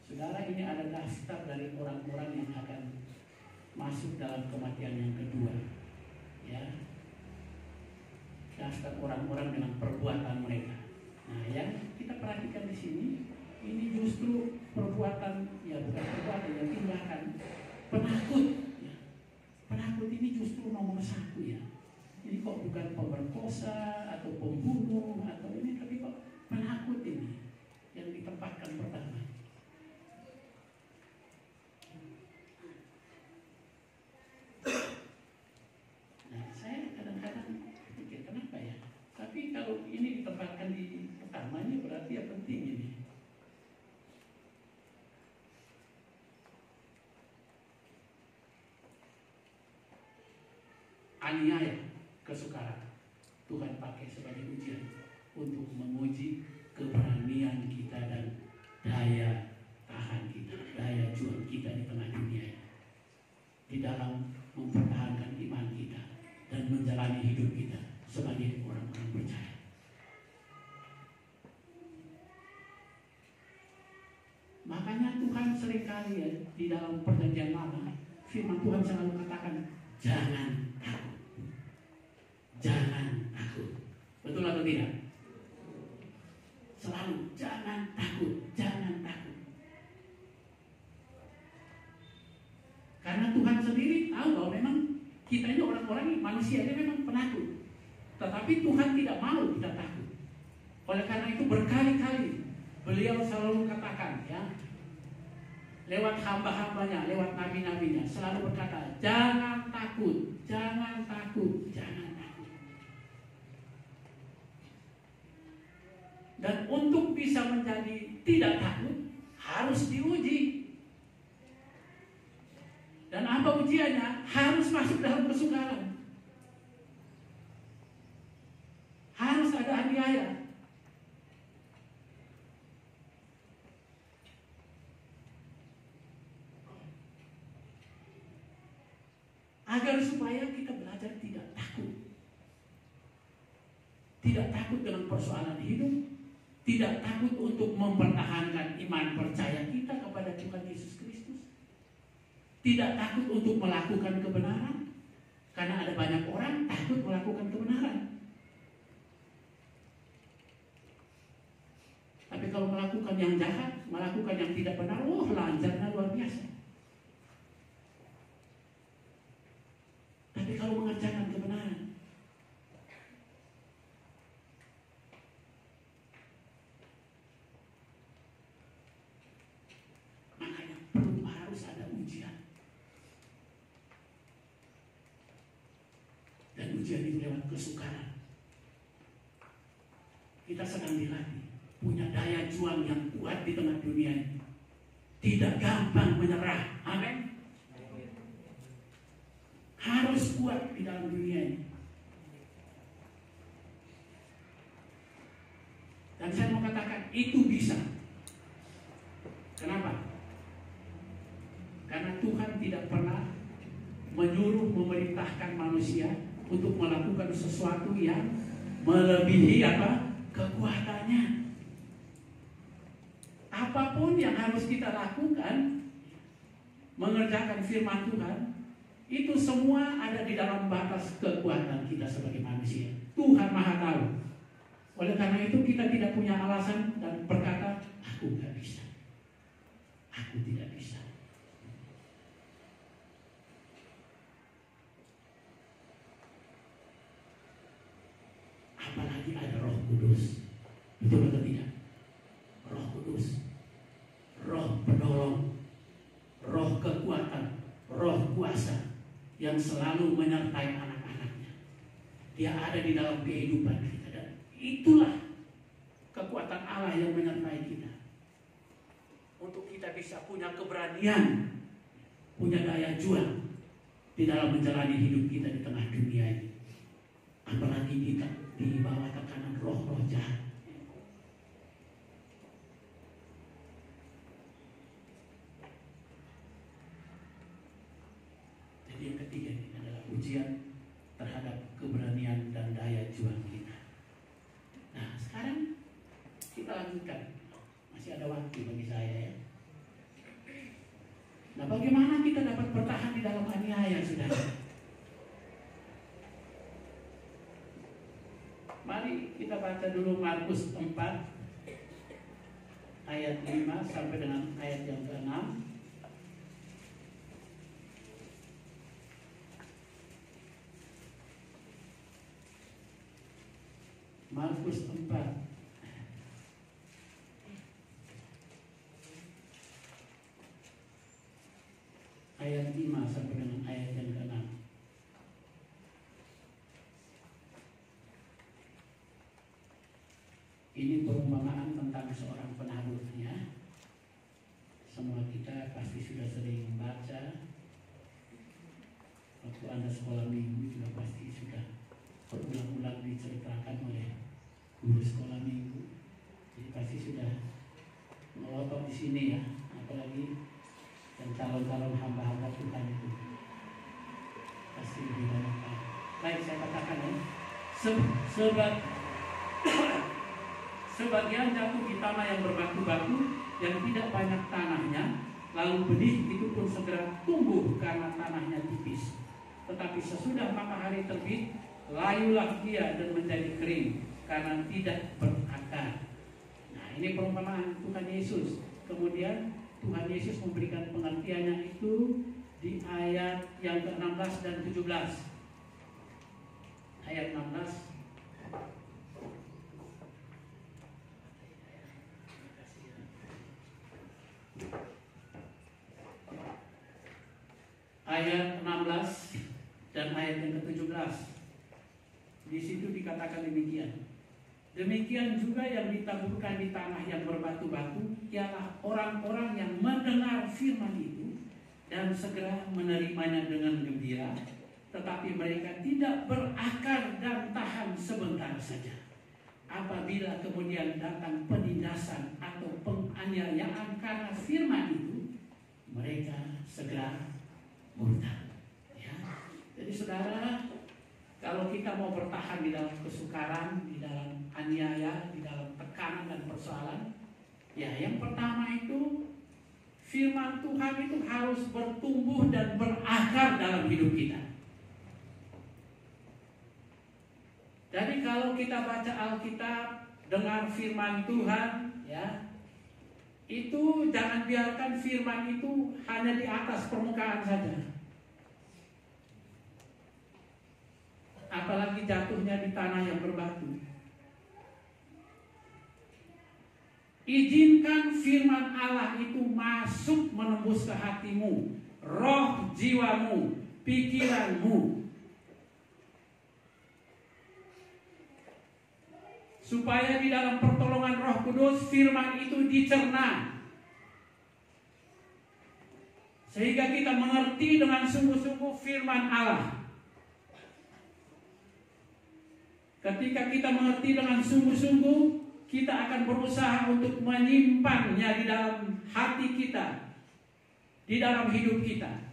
Saudara, ini ada daftar dari orang-orang yang akan masuk dalam kematian yang kedua. Ya, daftar orang-orang dengan perbuatan mereka. Nah, yang kita perhatikan di sini, ini justru perbuatan, ya bukan perbuatan, ya tindakan penakut. Ya. Penakut ini justru nomor satu ya. Ini kok bukan pemerkosa atau pembunuh atau ini, tapi kok penakut ini yang ditempatkan pertama. Nah, saya kadang-kadang pikir kenapa ya? Tapi kalau ini ditempatkan di pertama, ini berarti ya penting ini. Aniaya, kesukaran, Tuhan pakai sebagai ujian untuk menguji keberanian kita dan daya tahan kita, daya juang kita di tengah dunia, di dalam mempertahankan iman kita dan menjalani hidup kita sebagai orang-orang percaya. Makanya Tuhan seringkali ya, di dalam perjanjian lama, firman Tuhan selalu katakan, jangan takut. Jangan takut. Betul atau tidak? Selalu jangan takut, jangan takut. Karena Tuhan sendiri tahu bahwa memang kita ini orang-orang manusia ini memang penakut. Tetapi Tuhan tidak mau kita takut. Oleh karena itu berkali-kali beliau selalu katakan ya, lewat hamba-hambanya, lewat nabi-nabinya, selalu berkata, jangan takut, jangan takut, jangan takut. Dan untuk bisa menjadi tidak takut, harus diuji. Dan apa ujiannya? Harus masuk dalam kesukaran. Harus ada aniaya. Agar supaya kita belajar tidak takut. Tidak takut dengan persoalan hidup. Tidak takut untuk mempertahankan iman percaya kita kepada Tuhan Yesus Kristus. Tidak takut untuk melakukan kebenaran. Karena ada banyak orang takut melakukan kebenaran. Tapi kalau melakukan yang jahat, melakukan yang tidak benar, lancarnya luar biasa. Tapi kalau mengerjakan kebenaran, makanya perlu harus ada ujian. Dan ujian itu lewat kesukaran. Kita sedang dilatih, punya daya juang yang kuat di tengah dunia ini. Tidak gampang menyerah. Amin. Harus kuat di dalam dunia ini. Dan saya mau katakan itu bisa. Kenapa? Karena Tuhan tidak pernah menyuruh, memerintahkan manusia untuk melakukan sesuatu yang melebihi kekuatannya. Apapun yang harus kita lakukan, mengerjakan firman Tuhan, itu semua ada di dalam batas kekuatan kita sebagai manusia. Tuhan Maha tahu. Oleh karena itu kita tidak punya alasan dan berkata, aku gak bisa, aku tidak bisa. Apalagi ada Roh Kudus. Betul atau tidak? Roh Kudus, Roh penolong, Roh kekuatan, Roh kuasa yang selalu menyertai anak-anaknya. Dia ada di dalam kehidupan kita, dan itulah kekuatan Allah yang menyertai kita untuk kita bisa punya keberanian, punya daya juang di dalam menjalani hidup kita di tengah dunia ini. Apalagi kita di bawah tekanan roh-roh jahat. Jadi yang ketiga ini adalah ujian hati bagi saya ya. Nah, bagaimana kita dapat bertahan di dalam aniaya, saudara? Mari kita baca dulu Markus 4 ayat 5 sampai dengan ayat yang ke-6. Markus 4 ayat 5 sampai dengan ayat yang ke-6. Ini perumpamaan tentang seorang penabur ya. Semua kita pasti sudah sering membaca. Waktu Anda sekolah minggu juga pasti sudah berulang-ulang diceritakan oleh guru sekolah minggu. Jadi pasti sudah melotot di sini ya, apalagi yang calon-calon hamba-hamba Tuhan itu pasti lebih banyak. Baik, saya katakan ya, sebagian jatuh di tanah yang berbatu-batu yang tidak banyak tanahnya, lalu benih itu pun segera tumbuh karena tanahnya tipis. Tetapi sesudah matahari terbit, layulah dia dan menjadi kering karena tidak berakar. Nah, ini perumpamaan Tuhan Yesus. Kemudian Tuhan Yesus memberikan pengertiannya itu di ayat yang ke-16 dan 17. Ayat 16. Ayat 16 dan ayat yang ke-17. Di situ dikatakan demikian. Demikian juga yang ditaburkan di tanah yang berbatu-batu ialah orang-orang yang mendengar firman itu dan segera menerimanya dengan gembira, tetapi mereka tidak berakar dan tahan sebentar saja. Apabila kemudian datang penindasan atau penganiayaan karena firman itu, mereka segera murtad. Ya. Jadi saudara, kalau kita mau bertahan di dalam kesukaran, di dalam aniaya, di dalam tekanan dan persoalan, ya yang pertama itu firman Tuhan itu harus bertumbuh dan berakar dalam hidup kita. Jadi kalau kita baca Alkitab, dengar firman Tuhan, ya, itu jangan biarkan firman itu hanya di atas permukaan saja. Apalagi jatuhnya di tanah yang berbatu. Izinkan firman Allah itu masuk menembus ke hatimu, roh jiwamu, pikiranmu, supaya di dalam pertolongan Roh Kudus firman itu dicerna, sehingga kita mengerti dengan sungguh-sungguh firman Allah. Ketika kita mengerti dengan sungguh-sungguh, kita akan berusaha untuk menyimpannya di dalam hati kita, di dalam hidup kita.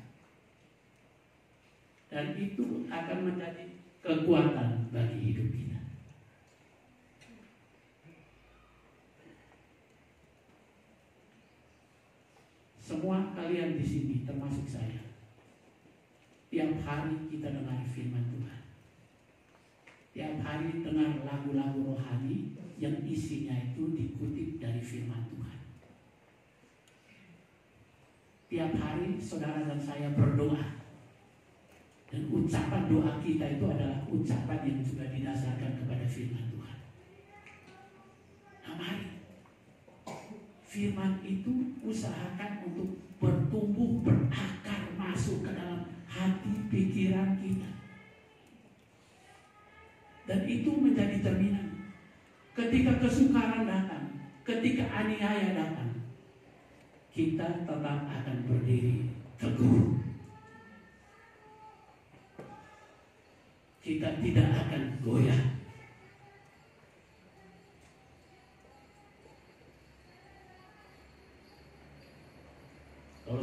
Dan itu akan menjadi kekuatan bagi hidup kita. Semua kalian di sini, termasuk saya, tiap hari kita dengar firman Tuhan. Tiap hari dengar lagu-lagu rohani yang isinya itu dikutip dari firman Tuhan. Tiap hari saudara dan saya berdoa. Dan ucapan doa kita itu adalah ucapan yang sudah didasarkan kepada firman Tuhan. Nah, mari firman itu usahakan untuk bertumbuh, berakar, masuk ke dalam hati, pikiran kita. Dan itu menjadi cerminan. Ketika kesukaran datang, ketika aniaya datang, kita tetap akan berdiri teguh. Kita tidak akan goyah. Kalau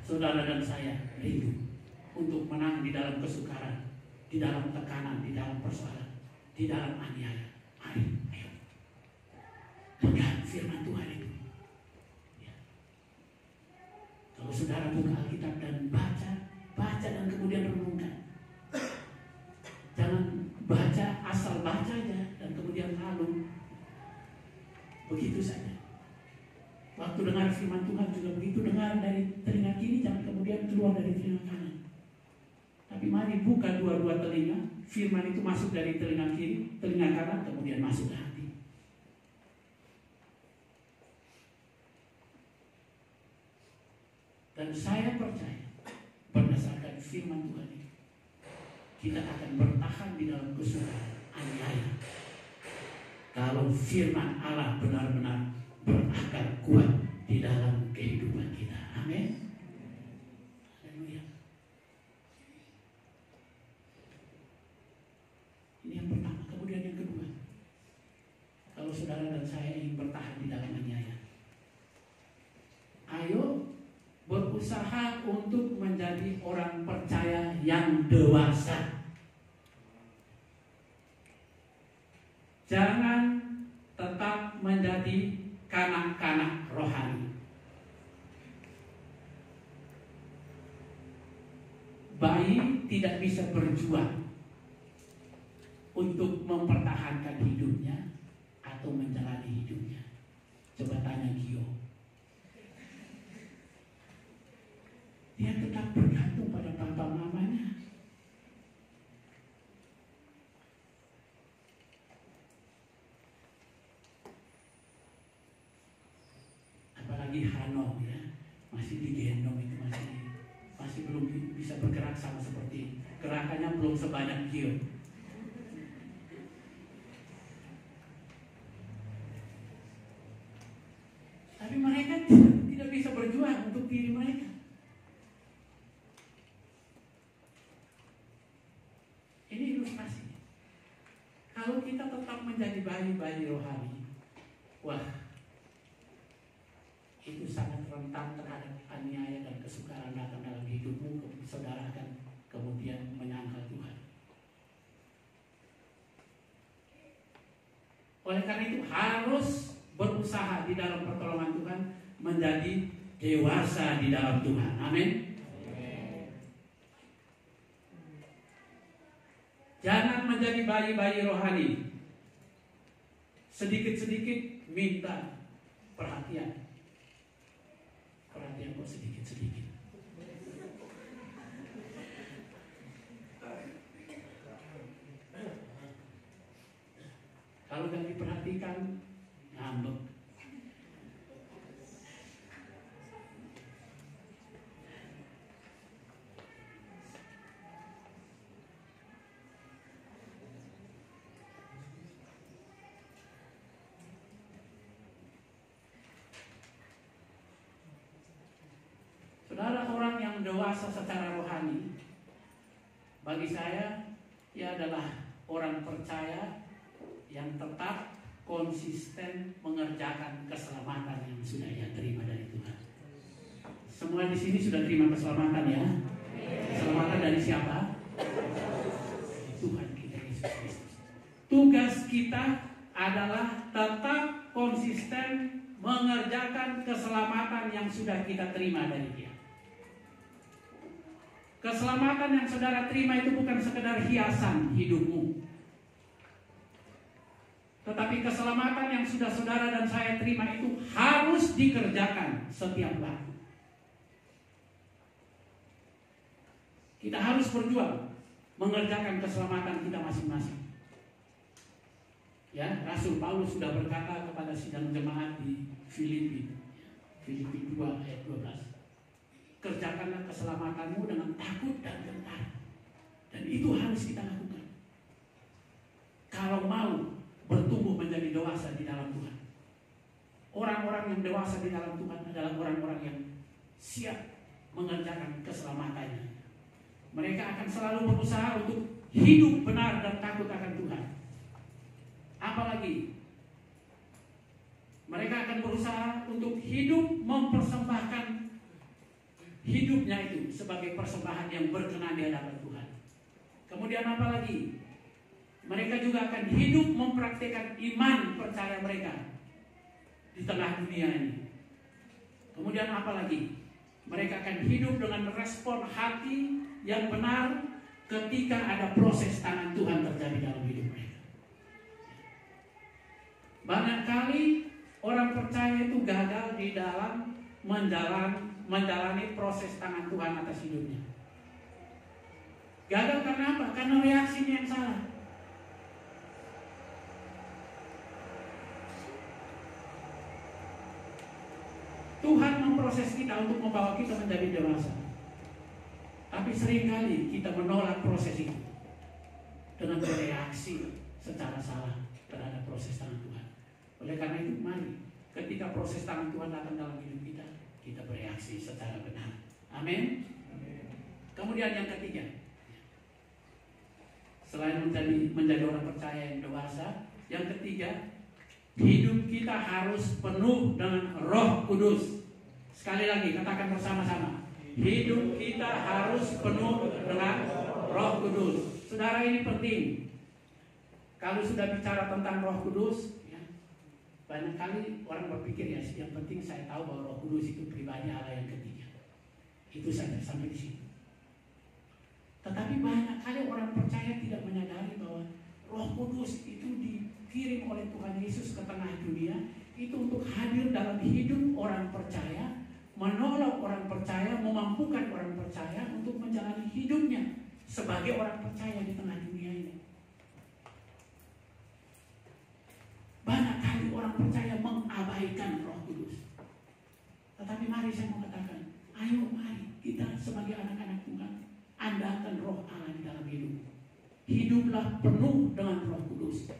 saudara dan saya rindu untuk menang di dalam kesukaran, di dalam tekanan, di dalam persoalan, di dalam aniaya, mari, ayo pegang firman Tuhan itu. Kalau saudara buka Alkitab dan baca dan kemudian renungkan. Jangan baca asal baca aja dan kemudian lalu begitu saja. Waktu dengar firman Tuhan juga begitu, dengar dari telinga kiri, jangan kemudian keluar dari telinga kanan. Tapi mari buka dua-dua telinga, firman itu masuk dari telinga kiri, telinga kanan, kemudian masuk ke hati. Dan saya percaya, berdasarkan firman Tuhan ini, kita akan bertahan di dalam kesukaran aniaya. Kalau firman Allah benar-benar berakar kuat di dalam kehidupan kita. Amin. Haleluya. Ini yang pertama. Kemudian yang kedua, kalau saudara dan saya ingin bertahan di dalam aniaya, ayo berusaha untuk menjadi orang percaya yang dewasa. Jangan tetap menjadi kanak-kanak rohani. Bayi tidak bisa berjuang untuk mempertahankan hidupnya atau menjalani hidupnya. Coba tanya Gio. Dia tetap bergantung pada papa mamanya. Apalagi Hano ya, masih digendong itu masih belum bisa bergerak sama seperti gerakannya belum sebanyak Gio. Tapi mereka tidak bisa berjuang untuk diri mereka. Ini ilustrasi. Kalau kita tetap menjadi bayi-bayi rohani, wah, itu sangat rentan terhadap aniaya dan kesukaran datang dalam hidupmu. Saudara akan kemudian menyangkal Tuhan. Oleh karena itu harus berusaha di dalam pertolongan Tuhan menjadi dewasa di dalam Tuhan. Amin. Jangan menjadi bayi-bayi rohani. Sedikit-sedikit minta perhatian. Perhatian kok sedikit-sedikit. Kalau gak diperhatikan, ngambek. Saudara, orang yang dewasa secara rohani, bagi saya, ia adalah orang percaya yang tetap konsisten mengerjakan keselamatan yang sudah ia terima dari Tuhan. Semua di sini sudah terima keselamatan ya? Keselamatan dari siapa? Tuhan kita Yesus Kristus. Tugas kita adalah tetap konsisten mengerjakan keselamatan yang sudah kita terima dari Dia. Keselamatan yang saudara terima itu bukan sekedar hiasan hidupmu, tetapi keselamatan yang sudah saudara dan saya terima itu harus dikerjakan setiap waktu. Kita harus berjuang mengerjakan keselamatan kita masing-masing. Ya, Rasul Paulus sudah berkata kepada sidang jemaat di Filipi 2 ayat 12. Kerjakanlah keselamatanmu dengan takut dan gentar. Dan itu harus kita lakukan. Kalau mau bertumbuh menjadi dewasa di dalam Tuhan. Orang-orang yang dewasa di dalam Tuhan adalah orang-orang yang siap mengerjakan keselamatannya. Mereka akan selalu berusaha untuk hidup benar dan takut akan Tuhan. Apalagi mereka akan berusaha untuk hidup mempersembahkan hidupnya itu sebagai persembahan yang berkenan di hadapan Tuhan. Kemudian apa lagi? Mereka juga akan hidup mempraktikkan iman percaya mereka di tengah dunia ini. Kemudian apa lagi? Mereka akan hidup dengan respon hati yang benar ketika ada proses tangan Tuhan terjadi dalam hidup mereka. Banyak kali orang percaya itu gagal di dalam menjalani proses tangan Tuhan atas hidupnya. Gagal karena apa? Karena reaksinya yang salah. Tuhan memproses kita untuk membawa kita menjadi dewasa. Tapi seringkali kita menolak proses itu dengan bereaksi secara salah terhadap proses tangan Tuhan. Oleh karena itu, mari ketika proses tangan Tuhan datang dalam hidup kita, kita bereaksi secara benar. Amin. Kemudian yang ketiga, selain menjadi orang percaya yang dewasa, yang ketiga, hidup kita harus penuh dengan Roh Kudus. Sekali lagi, katakan bersama-sama. Hidup kita harus penuh dengan Roh Kudus. Saudara, ini penting. Kalau sudah bicara tentang Roh Kudus, ya, banyak kali orang berpikir ya, yang penting saya tahu bahwa Roh Kudus itu pribadi Allah yang ketiga. Itu saja sampai di situ. Tetapi banyak kali orang percaya tidak menyadari bahwa Roh Kudus itu dikirim oleh Tuhan Yesus ke tengah dunia itu untuk hadir dalam hidup orang percaya, menolong orang percaya, memampukan orang percaya untuk menjalani hidupnya sebagai orang percaya di tengah dunia ini. Banyak kali orang percaya mengabaikan Roh Kudus. Tetapi mari saya mau katakan, ayo mari kita sebagai anak-anak Tuhan andalkan Roh Allah di dalam hidup. Hiduplah penuh dengan Roh Kudus.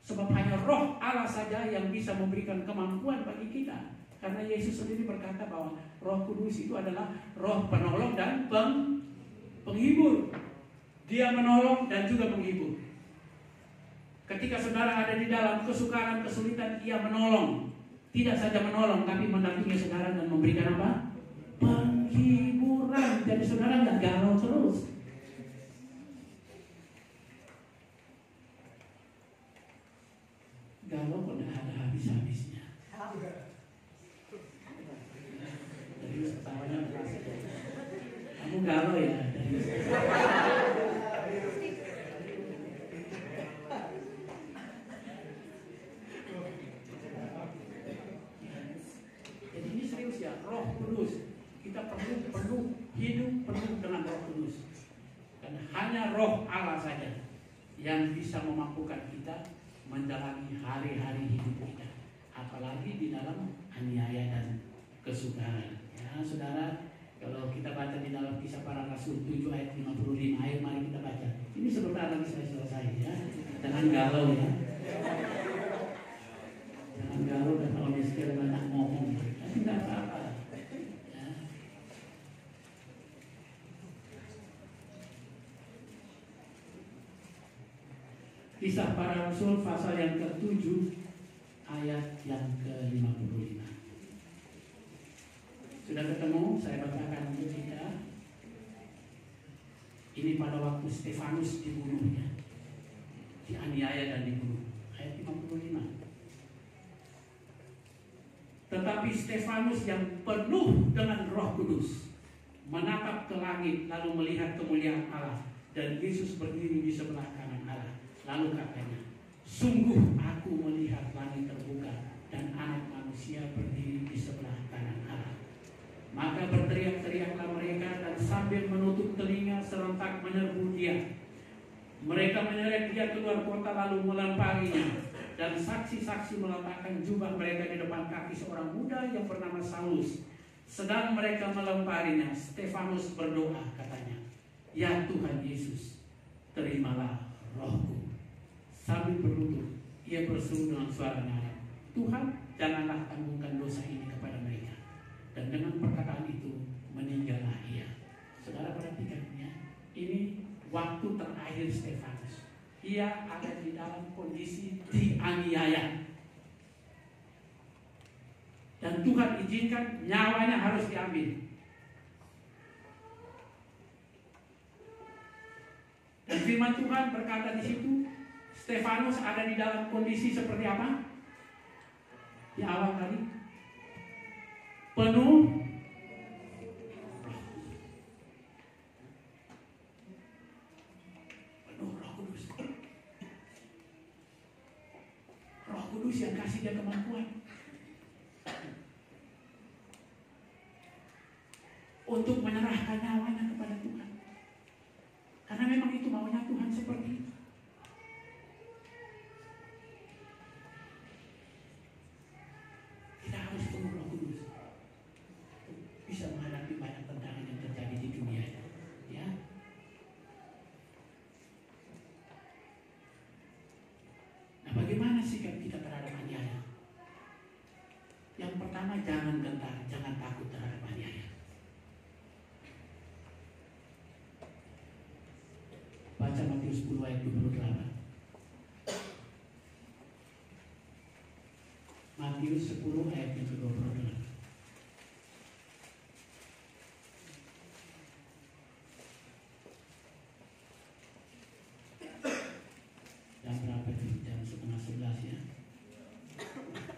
Sebab hanya Roh Allah saja yang bisa memberikan kemampuan bagi kita. Karena Yesus sendiri berkata bahwa Roh Kudus itu adalah Roh penolong dan penghibur. Dia menolong dan juga menghibur. Ketika saudara ada di dalam kesukaran, kesulitan, ia menolong. Tidak saja menolong, tapi mendampingi saudara dan memberikan apa? Penghiburan. Jadi saudara nggak galau terus. Galau kok nggak ada habis-habisnya. Jadi ketawanya berhasil. Kamu galau ya? Jadi ini serius ya, Roh Kudus. Kita perlu hidup penuh dengan Roh Kudus. Dan hanya Roh Allah saja yang bisa memampukan kita menjalani hari-hari hidup kita, apalagi di dalam aniaya dan kesukaran. Ya, saudara, kalau kita baca di dalam Kisah Para Rasul 7 ayat 55, ayo mari kita baca. Ini sebentar lagi saya selesai ya. Jangan galau ya. Jangan galau dan kalau miskin banyak ngomong. Tidak apa-apa. Ya. Kisah Para Rasul pasal yang ke-7 ayat yang ke-55. Sudah ketemu? Saya bacakan untuk kita. Ini pada waktu Stefanus dibunuhnya, dianiaya dan dibunuh. Ayat 55. Tetapi Stefanus yang penuh dengan Roh Kudus menatap ke langit lalu melihat kemuliaan Allah dan Yesus berdiri di sebelah kanan Allah. Lalu katanya, sungguh aku melihat langit terbuka dan Anak Manusia berdiri di sebelah kanan Allah. Maka berteriak-teriaklah mereka dan sambil menutup telinga serentak menyerbu dia. Mereka menyeret dia keluar kota lalu melemparinya. Dan saksi-saksi meletakkan jubah mereka di depan kaki seorang muda yang bernama Saulus. Sedang mereka melemparinya, Stefanus berdoa katanya, ya Tuhan Yesus, terimalah rohku. Sambil berlutut, ia berseru dengan suara nyaring, Tuhan, janganlah tanggungkan dosa ini kepada mereka. Dan dengan perkataan itu meninggallah ia. Saudara perhatikan ya, ini waktu terakhir Stefanus. Ia ada di dalam kondisi dianiaya. Dan Tuhan izinkan nyawanya harus diambil. Dan firman Tuhan berkata di situ, Stefanus ada di dalam kondisi seperti apa? Di awal tadi, penuh Yesus yang kasih dia kemampuan untuk menyerahkan nyawanya kepada Tuhan. Karena memang itu maunya Tuhan seperti itu. Kita harus penuh Roh Kudus bisa menghadapi banyak tantangan yang terjadi di dunia ini, ya. Nah, bagaimana sikap kita terhadap aniaya? Yang pertama, jangan gentar, jangan takut terhadap aniaya. Baca Matius 10 ayat 28. Matius 10 ayat 28. Jam berapa itu? Jam 10:30 ya.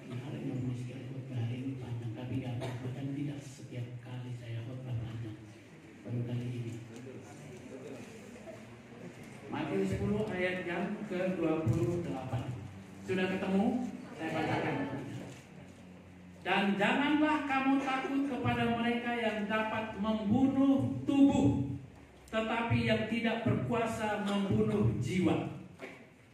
Hari ini sekali khotbah hari ini panjang, tapi gak apa-apa, kan tidak setiap kali saya khotbah panjang. Baru kali ini. Matius 10 ayat yang ke-28. Sudah ketemu? Saya bacakan. Dan janganlah kamu takut kepada mereka yang dapat membunuh tubuh, tetapi yang tidak berkuasa membunuh jiwa.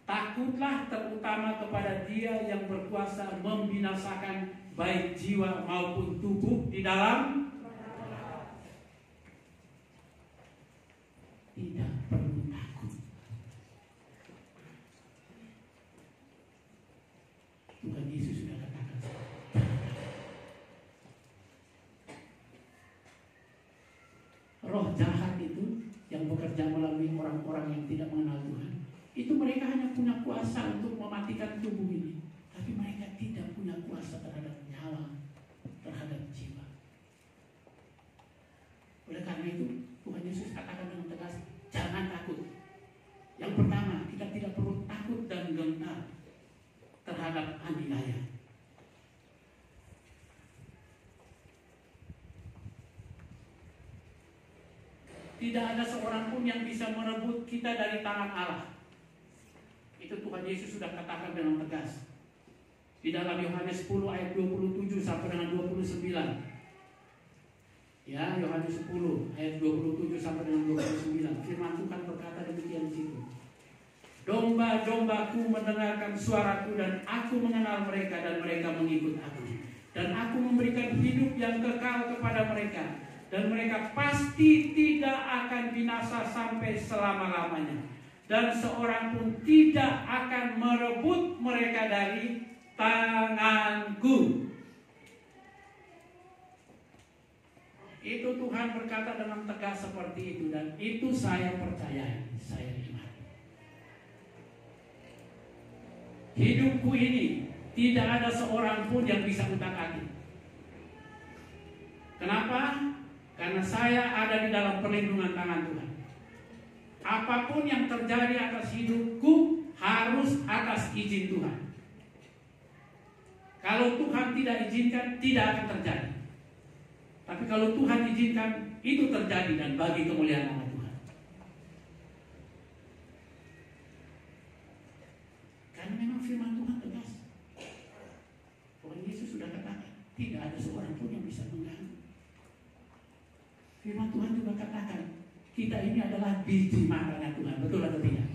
Takutlah terutama kepada Dia yang berkuasa membinasakan baik jiwa maupun tubuh di dalam. Tidak perlu takut. Tuhan Yesus sudah katakan, roh jahat itu yang bekerja melalui orang-orang yang tidak mengenal Tuhan, itu mereka hanya punya kuasa untuk mematikan tubuh ini, tapi mereka tidak punya kuasa terhadap nyawa, terhadap jiwa. Oleh karena itu Tuhan Yesus katakan dengan tegas, jangan takut. Yang pertama, kita tidak perlu takut dan gentar terhadap aniaya. Tidak ada seorang pun yang bisa merebut kita dari tangan Allah. Itu Tuhan Yesus sudah katakan dengan tegas di dalam Yohanes 10 ayat 27 sampai dengan 29. Ya, Yohanes 10 ayat 27 sampai dengan 29. Firman Tuhan berkata demikian di situ. Domba-dombaku mendengarkan suaraku dan aku mengenal mereka dan mereka mengikut aku. Dan aku memberikan hidup yang kekal kepada mereka. Dan mereka pasti tidak akan binasa sampai selama-lamanya. Dan seorang pun tidak akan merebut mereka dari tanganku. Itu Tuhan berkata dengan tegas seperti itu. Dan itu saya percaya, saya iman. Hidupku ini tidak ada seorang pun yang bisa utak-atik. Kenapa? Karena saya ada di dalam perlindungan tangan Tuhan. Apapun yang terjadi atas hidupku harus atas izin Tuhan. Kalau Tuhan tidak izinkan, tidak akan terjadi. Tapi kalau Tuhan izinkan, itu terjadi dan bagi kemuliaan nama Tuhan. Karena memang firman Tuhan tegas. Tuhan Yesus sudah katakan, tidak ada seorang pun yang bisa mengganggu. Firman Tuhan juga katakan, kita ini adalah biji matanya Tuhan. Betul atau tidak?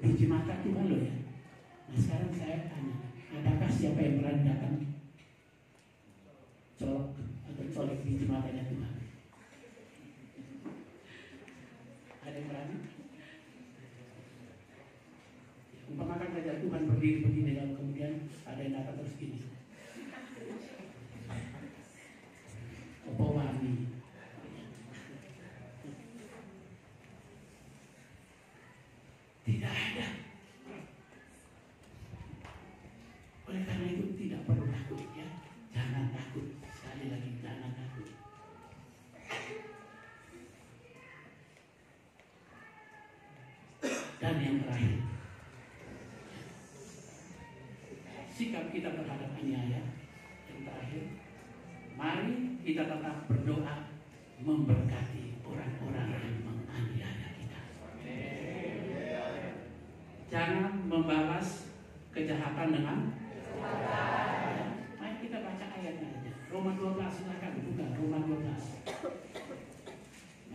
Biji mata Tuhan loh ya. Nah sekarang saya tanya, adakah siapa yang berani datang colok atau colek biji matanya Tuhan? Ada yang berani? Umpamakan saja Tuhan berdiri begini dan kemudian ada yang datang terus gini. Apa wani? Tidak ada. Oleh karena itu tidak perlu takut ya. Jangan takut. Sekali lagi jangan takut. Dan yang terakhir, sikap kita terhadap aniaya. Yang terakhir, mari kita tetap berdoa memberkati orang-orang yang menganiaya kita. Jangan membalas kejahatan dengan ya. Mari kita baca ayatnya aja. Roma 12 silakan buka Roma 12.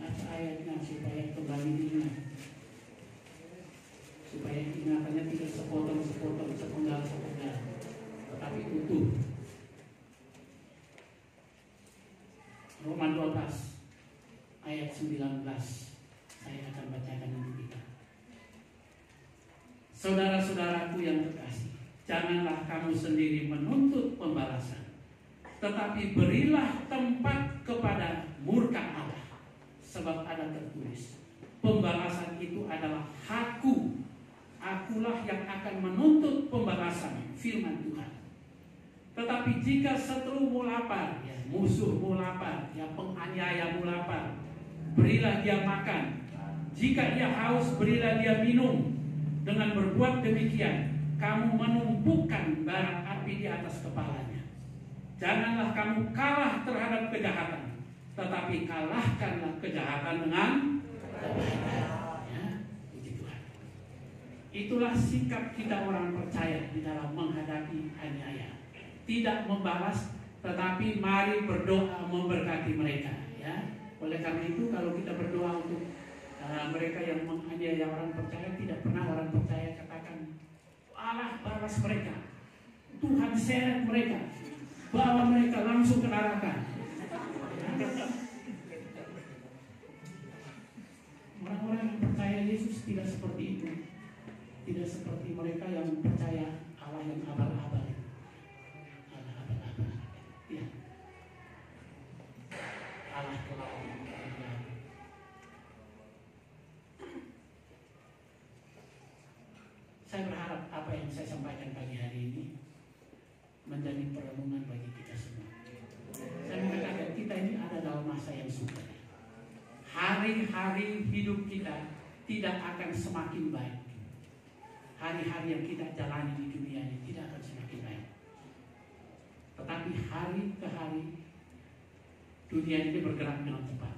Baca ayatnya supaya kembali diingat. Supaya ingatannya tidak sepotong-sepotong, sepenggal-sepenggal, tetapi utuh. Roma 12 ayat 19. Saya akan bacakan untuk kita. Saudara-saudaraku yang terkasih, janganlah kamu sendiri menuntut pembalasan, tetapi berilah tempat kepada murka Allah, sebab ada tertulis, pembalasan itu adalah hakku, akulah yang akan menuntut pembalasan, firman Tuhan. Tetapi jika seterumu lapar, ya, musuhmu lapar, ya, penganiayamu lapar, berilah dia makan. Jika ia haus, berilah dia minum. Dengan berbuat demikian, kamu menumpukan bara api di atas kepalanya. Janganlah kamu kalah terhadap kejahatan, tetapi kalahkanlah kejahatan dengan kebaikan. Ya, puji Tuhan. Itulah sikap kita orang percaya di dalam menghadapi aniaya. Tidak membalas, tetapi mari berdoa memberkati mereka. Ya, oleh karena itu kalau kita berdoa untuk mereka yang menganiaya orang percaya, tidak pernah orang percaya katakan Allah balas mereka, Tuhan seret mereka, bawa mereka langsung ke neraka. Orang-orang yang percaya Yesus tidak seperti itu. Tidak seperti mereka yang percaya Allah yang abal-abal. Allah abal-abal. Ya. Allah telah. Saya berharap apa yang saya sampaikan pagi hari ini menjadi perenungan bagi kita semua. Saya mengatakan kita ini ada dalam masa yang sukar. Hari-hari hidup kita tidak akan semakin baik. Hari-hari yang kita jalani di dunia ini tidak akan semakin baik. Tetapi hari ke hari dunia ini bergerak dengan cepat.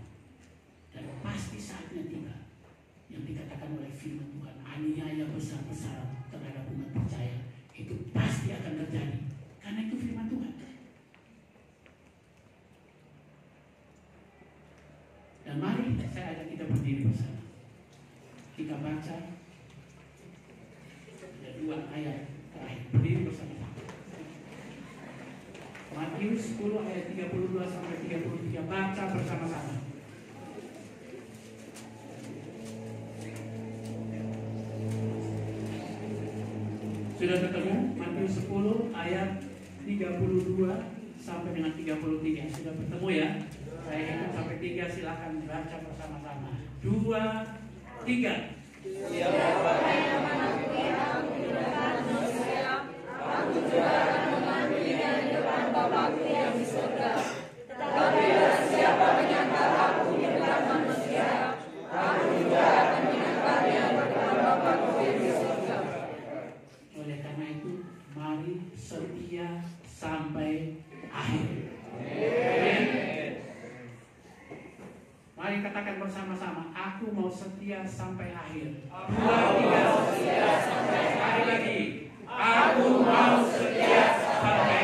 Dan pasti saatnya tiba yang dikatakan oleh firman Tuhan, aniaya besar-besaran terhadap umat percaya itu pasti akan terjadi, karena itu firman Tuhan. Dan mari saya ajak kita berdiri bersama, kita baca ada 2 ayat terakhir, berdiri bersama-sama. Matius 10 ayat 32 sampai 33, baca bersama-sama. Sudah ketemu Matius 10 ayat 32 sampai dengan 33. Sudah bertemu ya? Saya hitung sampai 3, silakan baca bersama-sama. 2, 3. Siapa yang mengakui aku di depan manusia, aku juga akan mengakuinya di depan Bapa-Ku yang di surga. Tetapi siapa menyangkal aku di depan manusia, aku juga akan menyangkalnya di depan Bapa-Ku yang di surga. Oleh karena itu, mari setia sampai akhir. Amin. Mari katakan bersama-sama, aku mau setia sampai akhir. 2, 3, setia sampai akhir lagi. Aku mau setia sampai